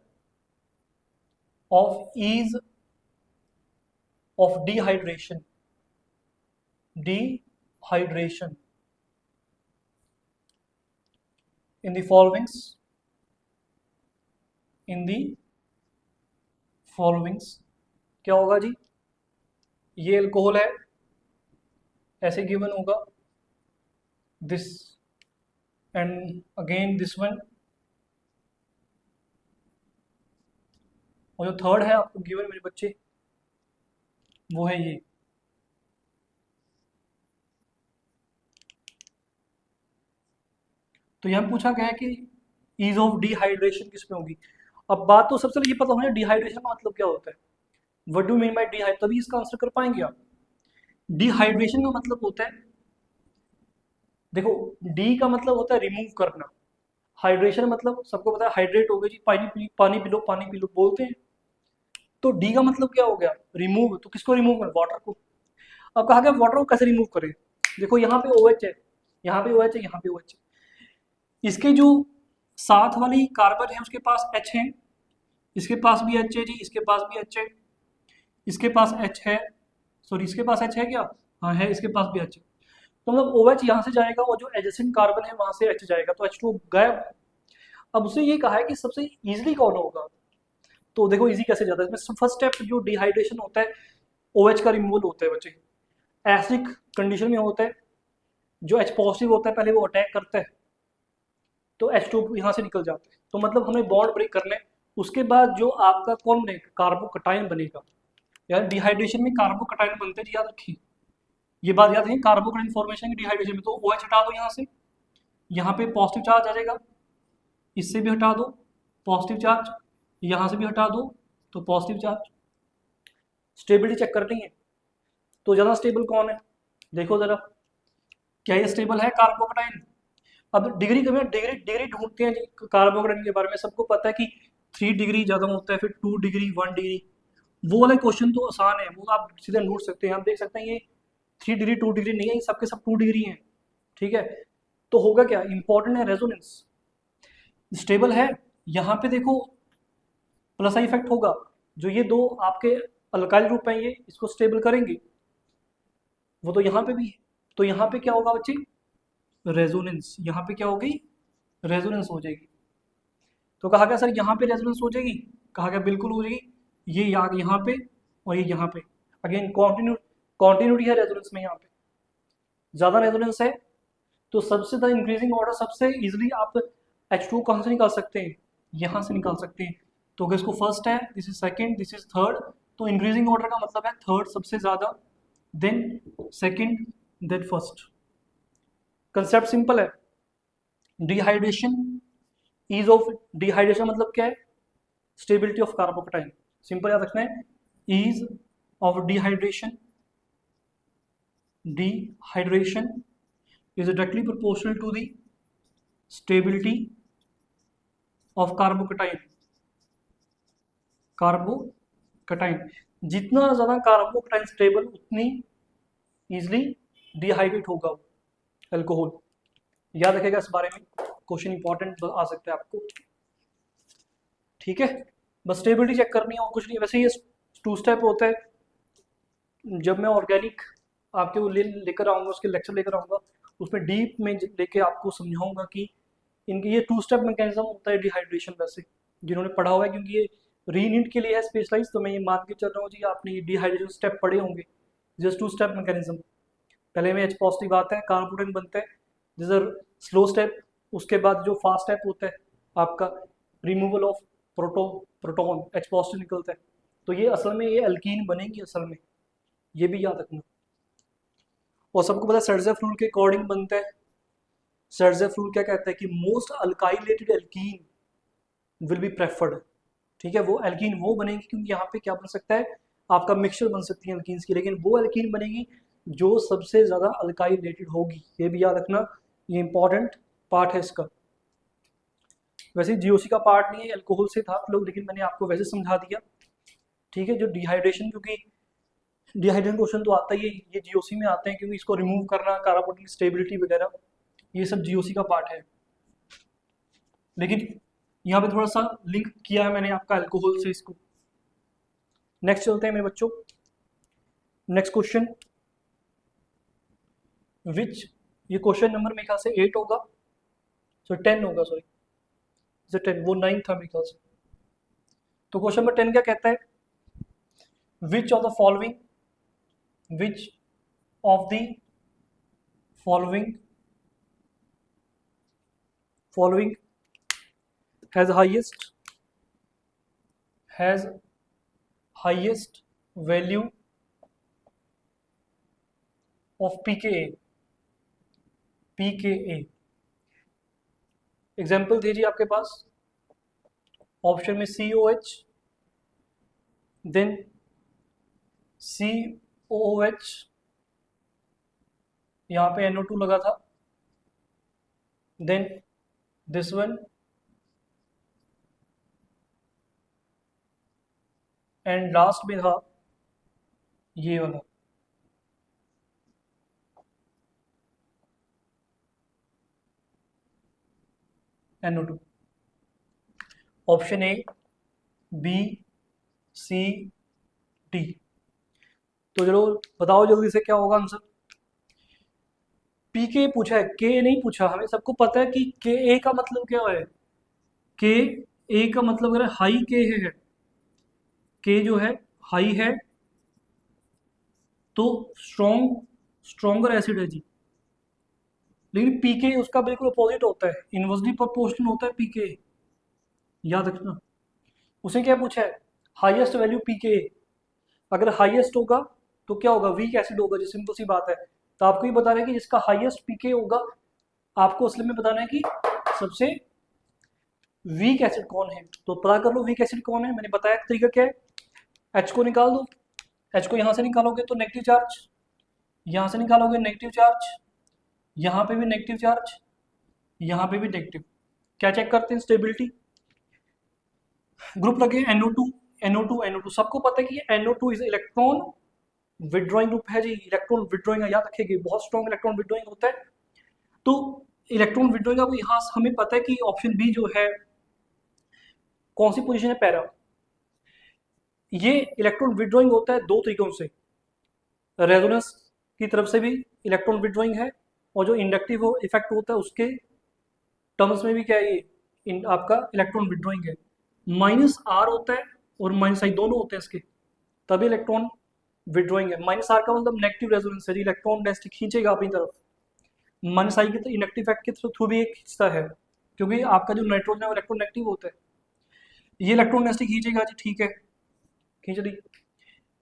of ease of dehydration in the followings क्या होगा जी, ये अल्कोहल है, ऐसे गिवन होगा, this and again this one, और जो थर्ड है आपको गिवन मेरे बच्चे वो है ये। तो यहाँ पूछा गया है कि ईज ऑफ डिहाइड्रेशन किस में होगी। अब बात तो सबसे पहले ये पता होना डिहाइड्रेशन का मतलब क्या होता है, व्हाट डू मीन बाय डिहाइड, तभी इसका आंसर कर पाएंगे आप। डिहाइड्रेशन का मतलब होता है, देखो डी का मतलब होता है रिमूव करना, हाइड्रेशन मतलब सबको पता है हाइड्रेट हो गए जी, पानी पी लो बोलते हैं। तो डी का मतलब क्या हो गया, रिमूव, तो किसको रिमूव कर, वाटर को। अब कहा गया वाटर को कैसे रिमूव करें, देखो यहाँ पे OH है, यहाँ पे OH है, यहाँ पे OH है, इसके जो साथ वाली कार्बन है उसके पास H है, इसके पास भी H है जी, इसके पास भी H है, इसके पास H है, सॉरी इसके पास H है क्या, हाँ है, इसके पास भी H है। तो मतलब OH यहाँ से जाएगा और जो एडजेसेंट कार्बन है वहां से H जाएगा, तो H2 गायब। अब उससे ये कहा है कि सबसे इजीली कौन होगा, तो देखो इजी कैसे जाता है इसमें, फर्स्ट स्टेप जो डिहाइड्रेशन होता है OH का रिमूवल होता है बच्चे, एसिडिक कंडीशन में होता है, जो H पॉजिटिव होता है पहले वो अटैक करता है, तो H2 यहाँ से निकल जाता है, तो मतलब हमें बॉन्ड ब्रेक करना है, उसके बाद जो आपका कौन बनेगा, कार्बोकटायन बनेगा। यार डिहाइड्रेशन में कार्बोकटायन बनते हैं, याद रखिए ये बात, याद है कार्बोकटायन फॉर्मेशन की डिहाइड्रेशन में। तो OH हटा दो यहाँ से, यहाँ पे पॉजिटिव चार्ज आ जाएगा, इससे भी हटा दो पॉजिटिव चार्ज, यहाँ से भी हटा दो तो पॉजिटिव चार्ज। स्टेबिलिटी चेक करनी है, तो ज़्यादा स्टेबल कौन है, देखो ज़रा, क्या ये स्टेबल है कार्बोकटायन। अब डिग्री कभी डिग्री ढूंढते हैं कार्बोकटायन के बारे में, सबको पता है कि 3 डिग्री ज़्यादा होता है, फिर 2 डिग्री 1 डिग्री, वो वाले क्वेश्चन तो आसान है, वो आप सीधे ढूंढ सकते हैं। आप देख सकते हैं ये 3 डिग्री 2 डिग्री नहीं है, ये सबके सब 2 डिग्री हैं, ठीक है। तो होगा क्या, इंपॉर्टेंट है रेजोनेंस, स्टेबल है, यहाँ पे देखो प्लस आई इफेक्ट होगा, जो ये दो आपके अल्काइल ग्रुप हैं ये इसको स्टेबल करेंगे, वो तो यहाँ पे भी है। तो यहाँ पे क्या होगा बच्चे, रेजोनेंस, यहाँ पे क्या होगी, रेजोनेंस हो जाएगी। तो कहा गया सर यहाँ पे रेजोनेंस हो जाएगी, कहा गया बिल्कुल हो जाएगी, ये यहाँ पे और ये यहाँ पे, अगेन कॉन्टिन्यूटी है रेजोनेंस में, यहाँ पे ज़्यादा रेजोनेंस है, तो सबसे ज़्यादा इंक्रीजिंग ऑर्डर सबसे इजीली आप H2 कहाँ से निकाल सकते हैं, यहाँ से निकाल सकते हैं। तो अगर इसको फर्स्ट है, this is second, this is third, तो इंक्रीजिंग ऑर्डर का मतलब है थर्ड सबसे ज़्यादा then second, then first. Concept simple है। डिहाइड्रेशन, ईज ऑफ डिहाइड्रेशन मतलब क्या है? Stability of carbocation. सिंपल याद रखना है, ease of dehydration, dehydration is directly proportional to the stability of carbocation। Carbocation, जितना ज़्यादा कार्बोकेटाइन स्टेबल उतनी इजिली डिहाइड्रेट होगा अल्कोहल। याद रखेगा इस बारे में, क्वेश्चन इंपॉर्टेंट आ सकता है आपको। ठीक है, बस स्टेबिलिटी चेक करनी है और कुछ नहीं। वैसे ये 2 स्टेप होता है। जब मैं ऑर्गेनिक आपके वो लेकर आऊँगा, उसके लेक्चर लेकर आऊँगा, उसमें डीप में लेके आपको समझाऊंगा कि इनके ये 2 स्टेप मैकेनिज्म होता है डिहाइड्रेशन। वैसे जिन्होंने पढ़ा हुआ है, क्योंकि ये रीनीट के लिए है स्पेशलाइज, तो मैं ये मान के चल रहा हूँ जी आपने ये डिहाइड्रेशन स्टेप पढ़े होंगे। जस्ट 2 स्टेप मैकेनिज्म, पहले में H पॉजिटिव आता है, कार्बोकेटाइन बनता है, जैसे स्लो स्टेप। उसके बाद जो फास्ट स्टेप होता है आपका removal of proton, H positive निकलता है। तो ये असल में ये अल्कीन बनेगी असल में, ये भी याद रखना। और सबको पता है सर्जेफ रूल के अकॉर्डिंग बनता है। सर्जेफ रूल क्या कहता है कि most alkylated alkene will be preferred. ठीक है, वो एल्कीन वो बनेगी क्योंकि यहाँ पे क्या बन सकता है, आपका मिक्सचर बन सकती है एल्कीन्स की, लेकिन वो एल्कीन बनेगी जो सबसे ज़्यादा अल्काइलेटेड होगी। ये भी याद रखना, ये इंपॉर्टेंट पार्ट है इसका। वैसे जीओसी का पार्ट नहीं है, अल्कोहल से था लोग, लेकिन मैंने आपको वैसे समझा दिया। ठीक है, जो डिहाइड्रेशन, क्योंकि डिहाइड्रेशन क्वेश्चन तो आता ही है, ये जीओसी में आते हैं, क्योंकि इसको रिमूव करना, कार्बोकेटाइन स्टेबिलिटी वगैरह, ये सब जीओसी का पार्ट है। लेकिन यहाँ पे थोड़ा सा लिंक किया है मैंने आपका अल्कोहल से इसको। नेक्स्ट चलते हैं मेरे बच्चों, नेक्स्ट क्वेश्चन, विच, ये क्वेश्चन नंबर मेरे ख्याल से 8 होगा, सो 10 होगा, सॉरी 10, वो 9 था मेरे ख्याल से। तो क्वेश्चन नंबर 10 क्या कहता है, which of the following, which of the following has highest value of pKa। Example दीजिए आपके पास, ऑप्शन में COH, देन COOH, यहाँ पे NO2 लगा था, then this one, and last में था ये वाला। NO2। Option A, B, C, D। तो चलो बताओ जल्दी से क्या होगा आंसर। पीके पूछा है, के नहीं पूछा। हमें सबको पता है कि के ए का मतलब क्या है, के ए का मतलब अगर हाई के है, के जो है हाई है तो स्ट्रॉन्गर एसिड है जी। लेकिन पीके उसका बिल्कुल अपोजिट होता है, इनवर्सली प्रोपोर्शनल होता है पीके, याद रखना। उसे क्या पूछा है, हाईएस्ट वैल्यू पीके। अगर हाईएस्ट होगा तो क्या होगा, वीक एसिड होगा जी, सिंपल सी बात है। तो आपको ये बताना है कि जिसका हाईएस्ट पीके होगा, आपको असली में बताना है कि सबसे वीक एसिड कौन है। तो पता कर लो वीक एसिड कौन है। मैंने बताया तरीका क्या है, एच को निकाल दो, एच को यहाँ से निकालोगे तो नेगेटिव चार्ज, यहाँ से निकालोगे नेगेटिव चार्ज, यहाँ पे भी नेगेटिव चार्ज, यहाँ पे भी नेगेटिव। क्या चेक करते हैं, स्टेबिलिटी। ग्रुप लगे NO2, NO2, NO2। सबको पता है कि NO2 is electron withdrawing group है जी, इलेक्ट्रॉन विड्रॉइंग, याद रखेंगे, बहुत स्ट्रॉन्ग इलेक्ट्रॉन विड्रॉइंग होता है। तो इलेक्ट्रॉन विड्रॉइंग का यहाँ हमें पता है कि ऑप्शन बी जो है, कौन सी पोजीशन है, पैरा। ये इलेक्ट्रॉन विड्रॉइंग होता है 2 तरीकों से, रेजोनेंस की तरफ से भी इलेक्ट्रॉन विड्रॉइंग है, और जो इंडक्टिव इफेक्ट होता है उसके टर्म्स में भी क्या है, ये आपका इलेक्ट्रॉन विड्रॉइंग है। -R होता है और -I दोनों होते हैं इसके, तभी इलेक्ट्रॉन विड्रॉइंग है। -R का मतलब नेगेटिव रेजोनेंस है, इलेक्ट्रॉन डेंसिटी खींचेगा अपनी तरफ। -I की तो इनेक्टिव इफेक्ट के थ्रू भी एक खींचता है, क्योंकि आपका जो नाइट्रोजन है वो इलेक्ट्रॉन नेगेटिव होता है। ये इलेक्ट्रॉन डेंसिटी खींचेगा जी, ठीक है, खींच दी।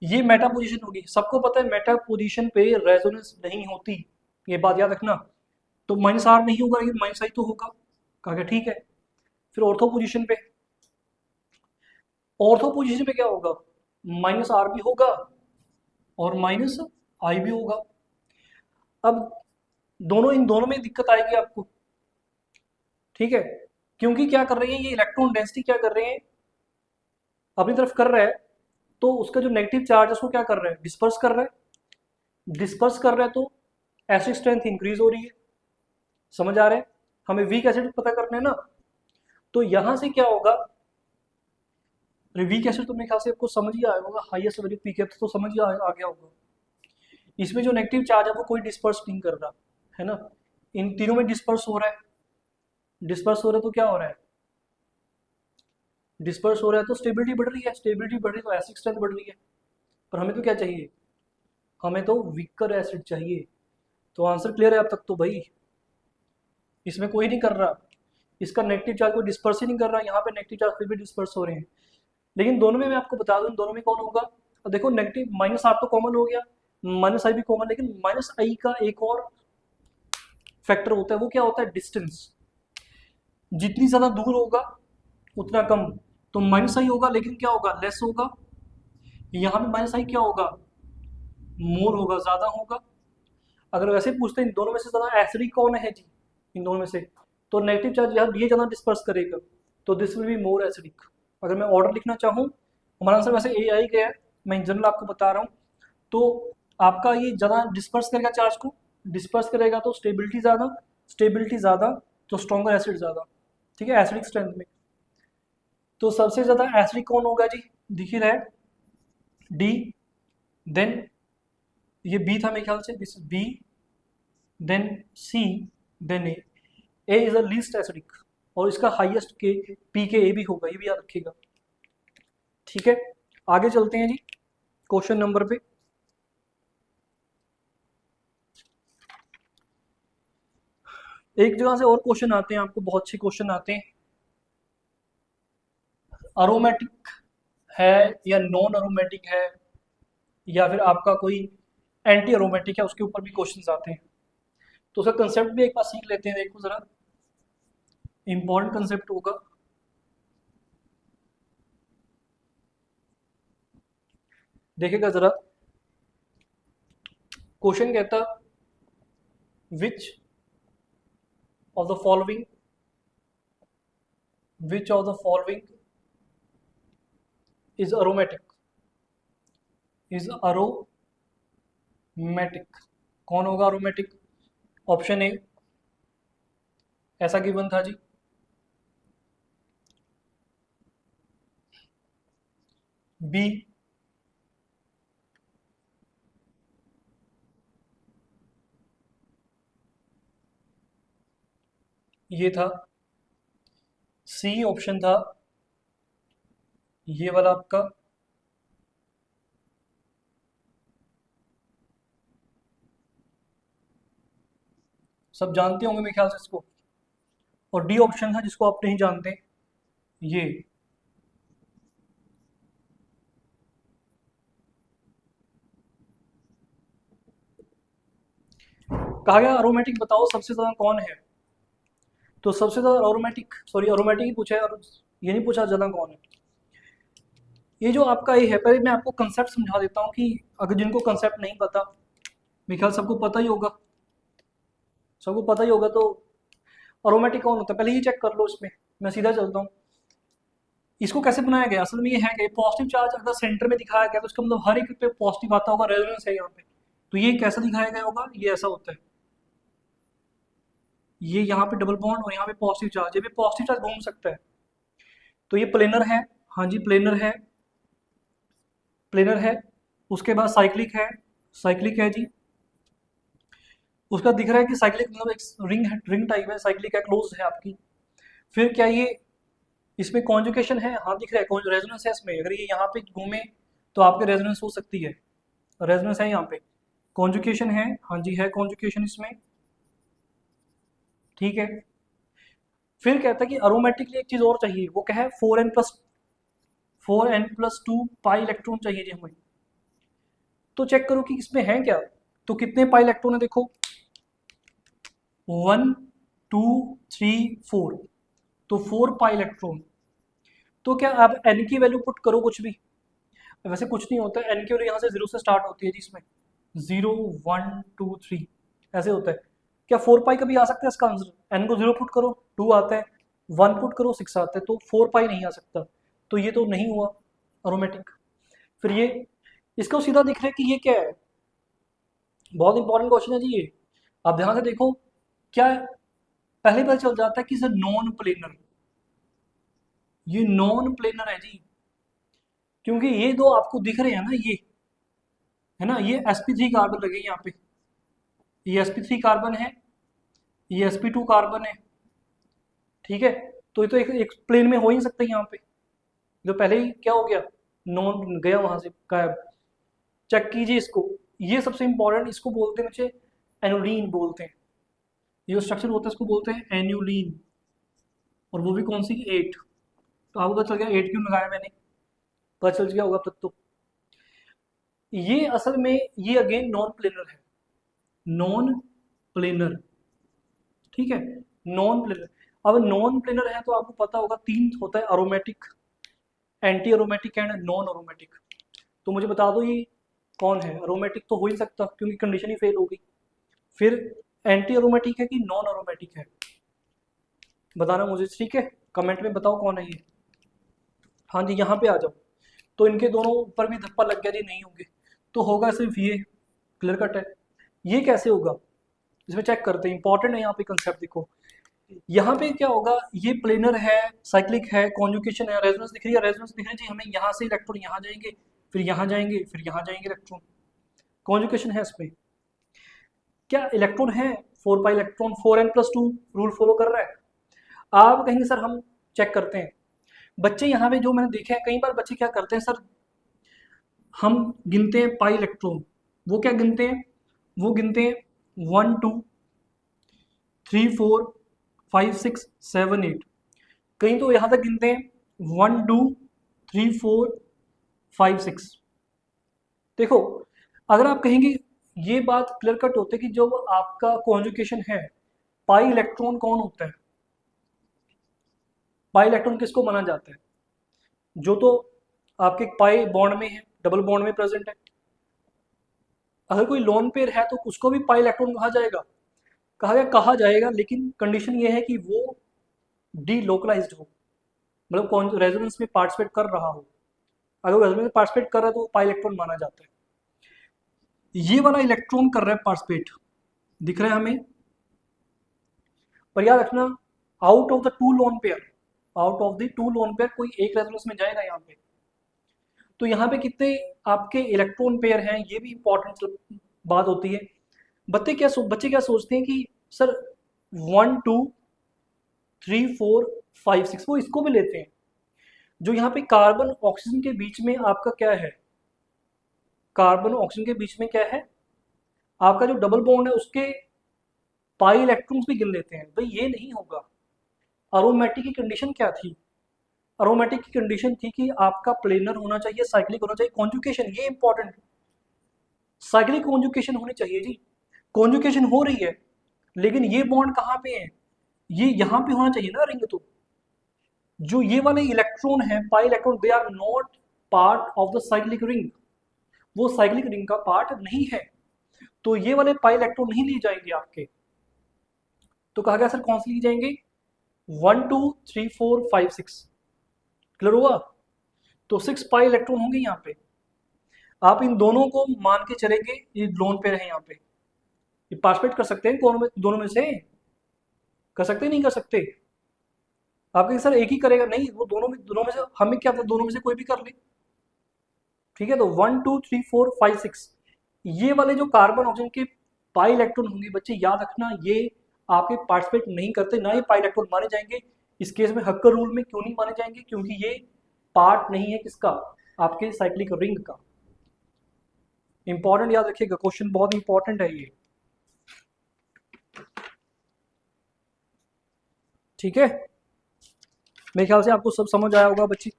ये मेटा पोजीशन होगी, सबको पता है मेटा पोजीशन पे रेजोनेंस नहीं होती, ये बात याद रखना। तो माइनस आर नहीं होगा लेकिन माइनस आई तो होगा, कहा गया ठीक है। फिर ऑर्थो पोजीशन पे, ऑर्थो पोजीशन पे क्या होगा, माइनस आर भी होगा और माइनस आई भी होगा। अब दोनों, इन दोनों में दिक्कत आएगी आपको, ठीक है, क्योंकि क्या कर रही है ये इलेक्ट्रॉन डेंसिटी, क्या कर रहे हैं अपनी तरफ कर रहा है, तो उसका जो नेगेटिव चार्ज है उसको क्या कर रहा है, डिस्पर्स कर रहा है। डिस्पर्स कर रहा है तो एसिड स्ट्रेंथ इंक्रीज हो रही है, समझ आ रहा है। हमें वीक एसिड पता करना है ना, तो यहां से क्या होगा, वीक एसिड तो मेरे ख्याल से आपको समझ ही आया होगा, हाईएस्ट वैल्यू पीक है तो समझ ही आ गया होगा। इसमें जो नेगेटिव चार्ज है वो कोई डिस्पर्स नहीं कर रहा है ना, इन तीनों में डिस्पर्स हो रहा है। डिस्पर्स हो रहा है तो क्या हो रहा है, डिस्पर्स हो रहा है तो स्टेबिलिटी बढ़ रही है, स्टेबिलिटी बढ़ रही है तो एसिड स्ट्रेंथ बढ़ रही है। पर हमें तो क्या चाहिए, हमें तो वीकर एसिड चाहिए। तो आंसर क्लियर है अब तक तो भाई, इसमें कोई नहीं कर रहा, इसका नेगेटिव चार्ज कोई डिस्पर्स ही नहीं कर रहा, यहाँ पे नेगेटिव चार्ज फिर भी डिस्पर्स हो रहे हैं। लेकिन दोनों में मैं आपको बता दूं, दोनों में कौन होगा, अब देखो नेगेटिव माइनस आर तो कॉमन हो गया, माइनस आई भी कॉमन, लेकिन माइनस आई का एक और फैक्टर होता है, वो क्या होता है, डिस्टेंस। जितनी ज़्यादा दूर होगा उतना कम, तो माइनस आई होगा लेकिन क्या होगा, लेस होगा। यहाँ पे माइनस आई क्या होगा, मोर होगा, ज़्यादा होगा। अगर वैसे पूछते हैं इन दोनों में से ज़्यादा एसिडिक कौन है जी, इन दोनों में से, तो नेगेटिव चार्ज यहाँ ये ज़्यादा डिस्पर्स करेगा, तो this will be more acidic. अगर मैं ऑर्डर लिखना चाहूँ, हमारा आंसर वैसे ए आई गया है, मैं इन जनरल आपको बता रहा हूँ। तो आपका ये ज़्यादा डिस्पर्स करेगा चार्ज को, डिस्पर्स करेगा तो स्टेबिलिटी ज़्यादा, स्टेबिलिटी ज़्यादा तो स्ट्रॉन्गर एसिड ज़्यादा, ठीक है, एसिडिक स्ट्रेंथ में। तो सबसे ज़्यादा एसिडिक कौन होगा जी, दिख ही रहा है, डी, देन ये बी था मेरे ख्याल से, this is B, then C, then A. A is the least acidic और इसका हाईएस्ट के पी के ए भी होगा, ये भी याद रखिएगा, ठीक है। आगे चलते हैं जी क्वेश्चन नंबर पे। एक जगह से और क्वेश्चन आते हैं, आपको बहुत अच्छे क्वेश्चन आते हैं, अरोमेटिक है या नॉन अरोमेटिक है, या फिर आपका कोई एंटी अरोमेटिक है, उसके ऊपर भी क्वेश्चंस आते हैं। तो उसका कंसेप्ट भी एक बार सीख लेते हैं, देखो जरा, इंपॉर्टेंट कंसेप्ट होगा। देखिएगा जरा, क्वेश्चन कहता विच of the following, which of the following is aromatic, is aromatic, कौन होगा अरोमेटिक। ऑप्शन ए ऐसा गिवन था जी, बी ये था, सी ऑप्शन था ये वाला आपका, सब जानते होंगे मेरे ख्याल से इसको, और डी ऑप्शन था जिसको आप नहीं जानते, ये। कहा गया अरोमेटिक बताओ सबसे ज्यादा कौन है, तो सबसे ज्यादा अरोमेटिक, सॉरी अरोमेटिक ही पूछा है, और ये नहीं पूछा ज्यादा कौन है। ये जो आपका ये है, पहले मैं आपको कंसेप्ट समझा देता हूँ कि अगर जिनको कंसेप्ट नहीं पता, मेरे ख्याल सबको पता ही होगा, सबको पता ही होगा, तो अरोमेटिक कौन होता है पहले ये चेक कर लो। इसमें मैं सीधा चलता हूँ, इसको कैसे बनाया गया, असल में ये है कि पॉजिटिव चार्ज अगर सेंटर में दिखाया गया तो इसका मतलब हर एक पे पॉजिटिव आता होगा, रेजोनेंस है यहाँ पे, तो ये कैसा दिखाया गया होगा, ये ऐसा होता है, ये यहाँ पे डबल बॉन्ड और यहाँ पे पॉजिटिव चार्ज, ये भी पॉजिटिव चार्ज घूम सकता है, तो ये प्लेनर है, हाँ जी प्लेनर है, प्लेनर है। उसके बाद साइक्लिक है, साइक्लिक है जी, उसका दिख रहा है कि साइक्लिक मतलब एक रिंग है, रिंग टाइप है, साइक्लिक है, क्लोज है आपकी। फिर क्या ये इसमें कॉन्जुकेशन है, हाँ दिख रहा है, रेजोनेंस है इसमें, अगर ये यहाँ पे घूमे तो आपके रेजोनेंस हो सकती है, रेजोनेंस है यहाँ पे, कॉन्जुकेशन है, हाँ जी है कॉन्जुकेशन इसमें, ठीक है। फिर कहता है कि अरोमेटिकली एक चीज और चाहिए, वो क्या है, 4n+2 पाई इलेक्ट्रॉन चाहिए जी हमें, तो चेक करो कि इसमें है क्या। तो कितने पाई इलेक्ट्रॉन है देखो, 1 2 3 4, तो 4 पाई इलेक्ट्रॉन। तो क्या आप एन की वैल्यू पुट करो कुछ भी, वैसे कुछ नहीं होता है, एन की वैल्यू यहाँ से 0 से स्टार्ट होती है जी, इसमें 0 1 2 3 ऐसे होता है। क्या 4 पाई कभी आ सकता है इसका आंसर? एन को 0 पुट करो 2 आता है, 1 पुट करो 6 आता है, तो 4 पाई नहीं आ सकता। तो ये तो नहीं हुआ अरोमेटिक। फिर ये इसको सीधा दिख रहा है कि ये क्या है, बहुत इंपॉर्टेंट क्वेश्चन है जी ये। आप ध्यान से देखो, क्या पहले पता चल जाता है कि सर नॉन प्लेनर, ये नॉन प्लेनर है जी, क्योंकि ये दो आपको दिख रहे हैं ना, ये है ना, ये sp3 कार्बन लगे यहाँ पे, ये sp3 कार्बन है, ये sp2 कार्बन है, ठीक है। तो ये तो एक प्लेन में हो ही नहीं सकता यहाँ पे, जो पहले ही क्या हो गया, नॉन गया वहां से गायब। चेक कीजिए इसको, ये सबसे इंपॉर्टेंट, इसको बोलते हैं बच्चे एनुलीन बोलते हैं, ये जो स्ट्रक्चर होता है इसको बोलते हैं एन्यूलीन, और वो भी कौन सी, 8। तो आपको पता चल गया 8 क्यों लगाया मैंने, पता चल गया होगा तब तो। ये असल में ये अगेन नॉन प्लेनर है, नॉन प्लेनर, ठीक है, नॉन प्लेनर। अब नॉन प्लेनर है तो आपको पता होगा 3 होता है, aromatic, anti aromatic and non aromatic. तो मुझे बता दो ये कौन है, अरोमेटिक तो हो ही सकता क्योंकि कंडीशन ही फेल हो गई। फिर एंटी अरोमेटिक है कि नॉन अरोमेटिक है, बताना मुझे, ठीक है, कमेंट में बताओ कौन है ये। हाँ जी यहाँ पे आ जाओ। तो इनके दोनों ऊपर भी धप्पा लग गया जी, नहीं होंगे, तो होगा सिर्फ ये, क्लियर कट है। ये कैसे होगा, इसमें चेक करते हैं, इंपॉर्टेंट है यहाँ पे कंसेप्ट देखो। यहाँ पे क्या होगा, ये प्लेनर है, साइक्लिक है, कॉन्जुकेशन है, रेजोनेंस दिख रही है, रेजोनेंस दिख रही है जी हमें, यहाँ से इलेक्ट्रॉन यहाँ जाएंगे, फिर यहाँ जाएंगे, फिर यहाँ जाएंगे इलेक्ट्रॉन, कॉन्जुकेशन है इसमें। क्या इलेक्ट्रॉन है, 4 pi electron, 4n+2 rule follow कर रहा है। आप कहेंगे सर हम चेक करते हैं, बच्चे यहाँ पे जो मैंने देखे हैं कई बार बच्चे क्या करते हैं सर, हम गिनते हैं पाई इलेक्ट्रॉन, वो क्या गिनते हैं, वो गिनते हैं 1 2 3 4 5 6 7 8, कहीं तो यहाँ तक गिनते हैं 1 2 3 4 5 6। देखो अगर आप कहेंगे, ये बात क्लियर कट होती है कि जो आपका कॉन्जुकेशन है, पाई इलेक्ट्रॉन कौन होता है, पाई इलेक्ट्रॉन किसको माना जाता है, जो तो आपके पाई बॉन्ड में है, डबल बॉन्ड में प्रेजेंट है। अगर कोई लोन पेयर है तो उसको भी पाई इलेक्ट्रॉन कहा जाएगा, कहा जाएगा, लेकिन कंडीशन ये है कि वो डीलोकलाइज्ड हो, मतलब रेजोनेंस में पार्टिसिपेट कर रहा हो। अगर रेजोनेंस में पार्टिसिपेट कर रहा है तो पाई इलेक्ट्रॉन माना जाता है। ये वाला इलेक्ट्रॉन कर रहा है पार्टिसिपेट, दिख रहा है हमें, पर याद रखना out of the two lone pair, out of the two lone pair कोई एक रेजोनेंस में जाएगा यहाँ पे। तो यहाँ पे कितने आपके इलेक्ट्रॉन पेयर हैं, ये भी इंपॉर्टेंट बात होती है। बच्चे क्या सोचते हैं कि सर 1 2 3 4 5 6 वो इसको भी लेते हैं, जो यहाँ पे कार्बन ऑक्सीजन के बीच में आपका क्या है, कार्बन ऑक्सीजन के बीच में क्या है आपका जो डबल बॉन्ड है, उसके पाई इलेक्ट्रॉन्स भी गिन लेते हैं। भाई ये नहीं होगा। अरोमेटिक की कंडीशन क्या थी, अरोमेटिक की कंडीशन थी कि आपका प्लेनर होना चाहिए, साइक्लिक होना चाहिए, कॉन्जुकेशन ये इंपॉर्टेंट, साइक्लिक कॉन्जुकेशन होनी चाहिए जी। कॉन्जुकेशन हो रही है लेकिन ये बॉन्ड कहाँ पे है, ये यहाँ पे होना चाहिए ना रिंग। तो जो ये वाले इलेक्ट्रॉन है, pi electron, they are not part of the cyclic ring, वो साइक्लिक रिंग का पार्ट नहीं है, तो ये वाले पाई इलेक्ट्रॉन नहीं लिए जाएंगे आपके। तो कहा गया सर कौन से लिए जाएंगे, 1 2 3 4 5 6, क्लियर हुआ। तो 6 पाई इलेक्ट्रॉन होंगे यहाँ पे। आप इन दोनों को मान के चलेंगे, ये लोन पेयर है यहाँ पे, ये पार्टिसिपेट कर सकते हैं दोनों में से, कर सकते नहीं कर सकते। आप कहेंगे सर एक ही करेगा, नहीं, वो दोनों में से हमें क्या पता, दोनों में से कोई भी कर ले, ठीक है। तो 1 2 3 4 5 6 ये वाले जो कार्बन ऑक्सीजन के पाई इलेक्ट्रॉन होंगे, बच्चे याद रखना, ये आपके पार्टिसिपेट नहीं करते, ना ये पाई इलेक्ट्रॉन माने जाएंगे। इस केस में हक्कर रूल में क्यों नहीं माने जाएंगे, क्योंकि ये पार्ट नहीं है किसका, आपके साइक्लिक रिंग का। इंपॉर्टेंट याद रखिएगा, क्वेश्चन बहुत इंपॉर्टेंट है ये, ठीक है। मेरे ख्याल से आपको सब समझ आया होगा बच्ची।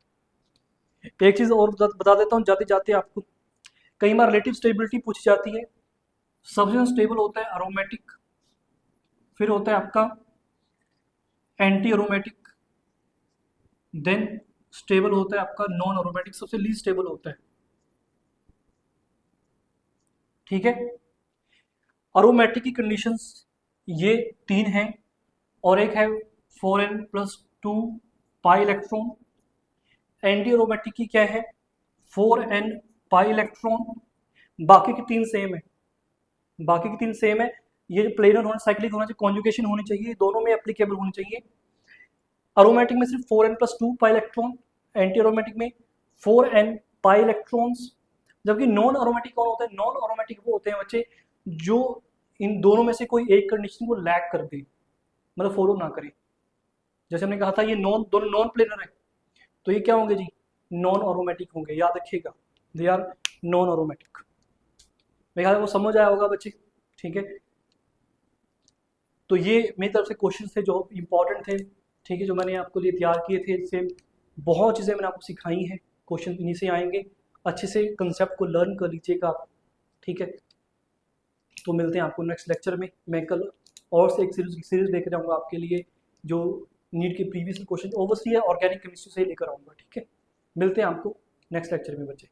एक चीज और बता देता हूँ जाते जाते आपको, कई बार रिलेटिव स्टेबिलिटी पूछी जाती है। सबसे ज़्यादा स्टेबल होता है अरोमेटिक, फिर होता है आपका एंटी अरोमेटिक, देन स्टेबल होता है आपका नॉन अरोमेटिक, सबसे लीस्ट स्टेबल होता है। ठीक है, अरोमेटिक की कंडीशंस ये 3 हैं, और एक है 4n+2 pi electron. Anti aromatic की क्या है, 4n पाई इलेक्ट्रॉन। बाकी की 3 सेम है, बाकी की 3 सेम है। ये जो प्लेनर होना, साइक्लिक होना चाहिए, कॉन्जुगेशन होनी चाहिए, दोनों में एप्लीकेबल होनी चाहिए। अरोमेटिक में सिर्फ 4n+2 pi electron, anti aromatic में 4n पाई इलेक्ट्रॉन्स। जबकि नॉन अरोमेटिक कौन होता है, नॉन अरोमेटिक वो होते हैं बच्चे जो इन दोनों में से कोई एक कंडीशन को लैक कर दे, मतलब फॉलो ना करे। जैसे हमने कहा था ये नॉन, दोनों नॉन प्लेनर है, तो ये क्या होंगे जी, नॉन अरोमेटिक होंगे, याद रखिएगा, दे आर नॉन अरोमेटिक। मेरे ख्याल में वो समझ आया होगा बच्चे। ठीक है, तो ये मेरी तरफ से क्वेश्चन थे जो इंपॉर्टेंट थे। ठीक है, जो मैंने आपको लिए तैयार किए थे, इससे बहुत चीज़ें मैंने आपको सिखाई हैं, क्वेश्चन इन्हीं से आएंगे। अच्छे से कंसेप्ट को लर्न कर लीजिएगा आप। ठीक है, तो मिलते हैं आपको नेक्स्ट लेक्चर में। मैं कल और से एक सीरीज लेकर आऊँगा आपके लिए, जो नीट के प्रीवियस क्वेश्चन ओवरसी है, ऑर्गेनिक केमिस्ट्री से ही लेकर आऊँगा। ठीक है, मिलते हैं आपको नेक्स्ट लेक्चर में बच्चे।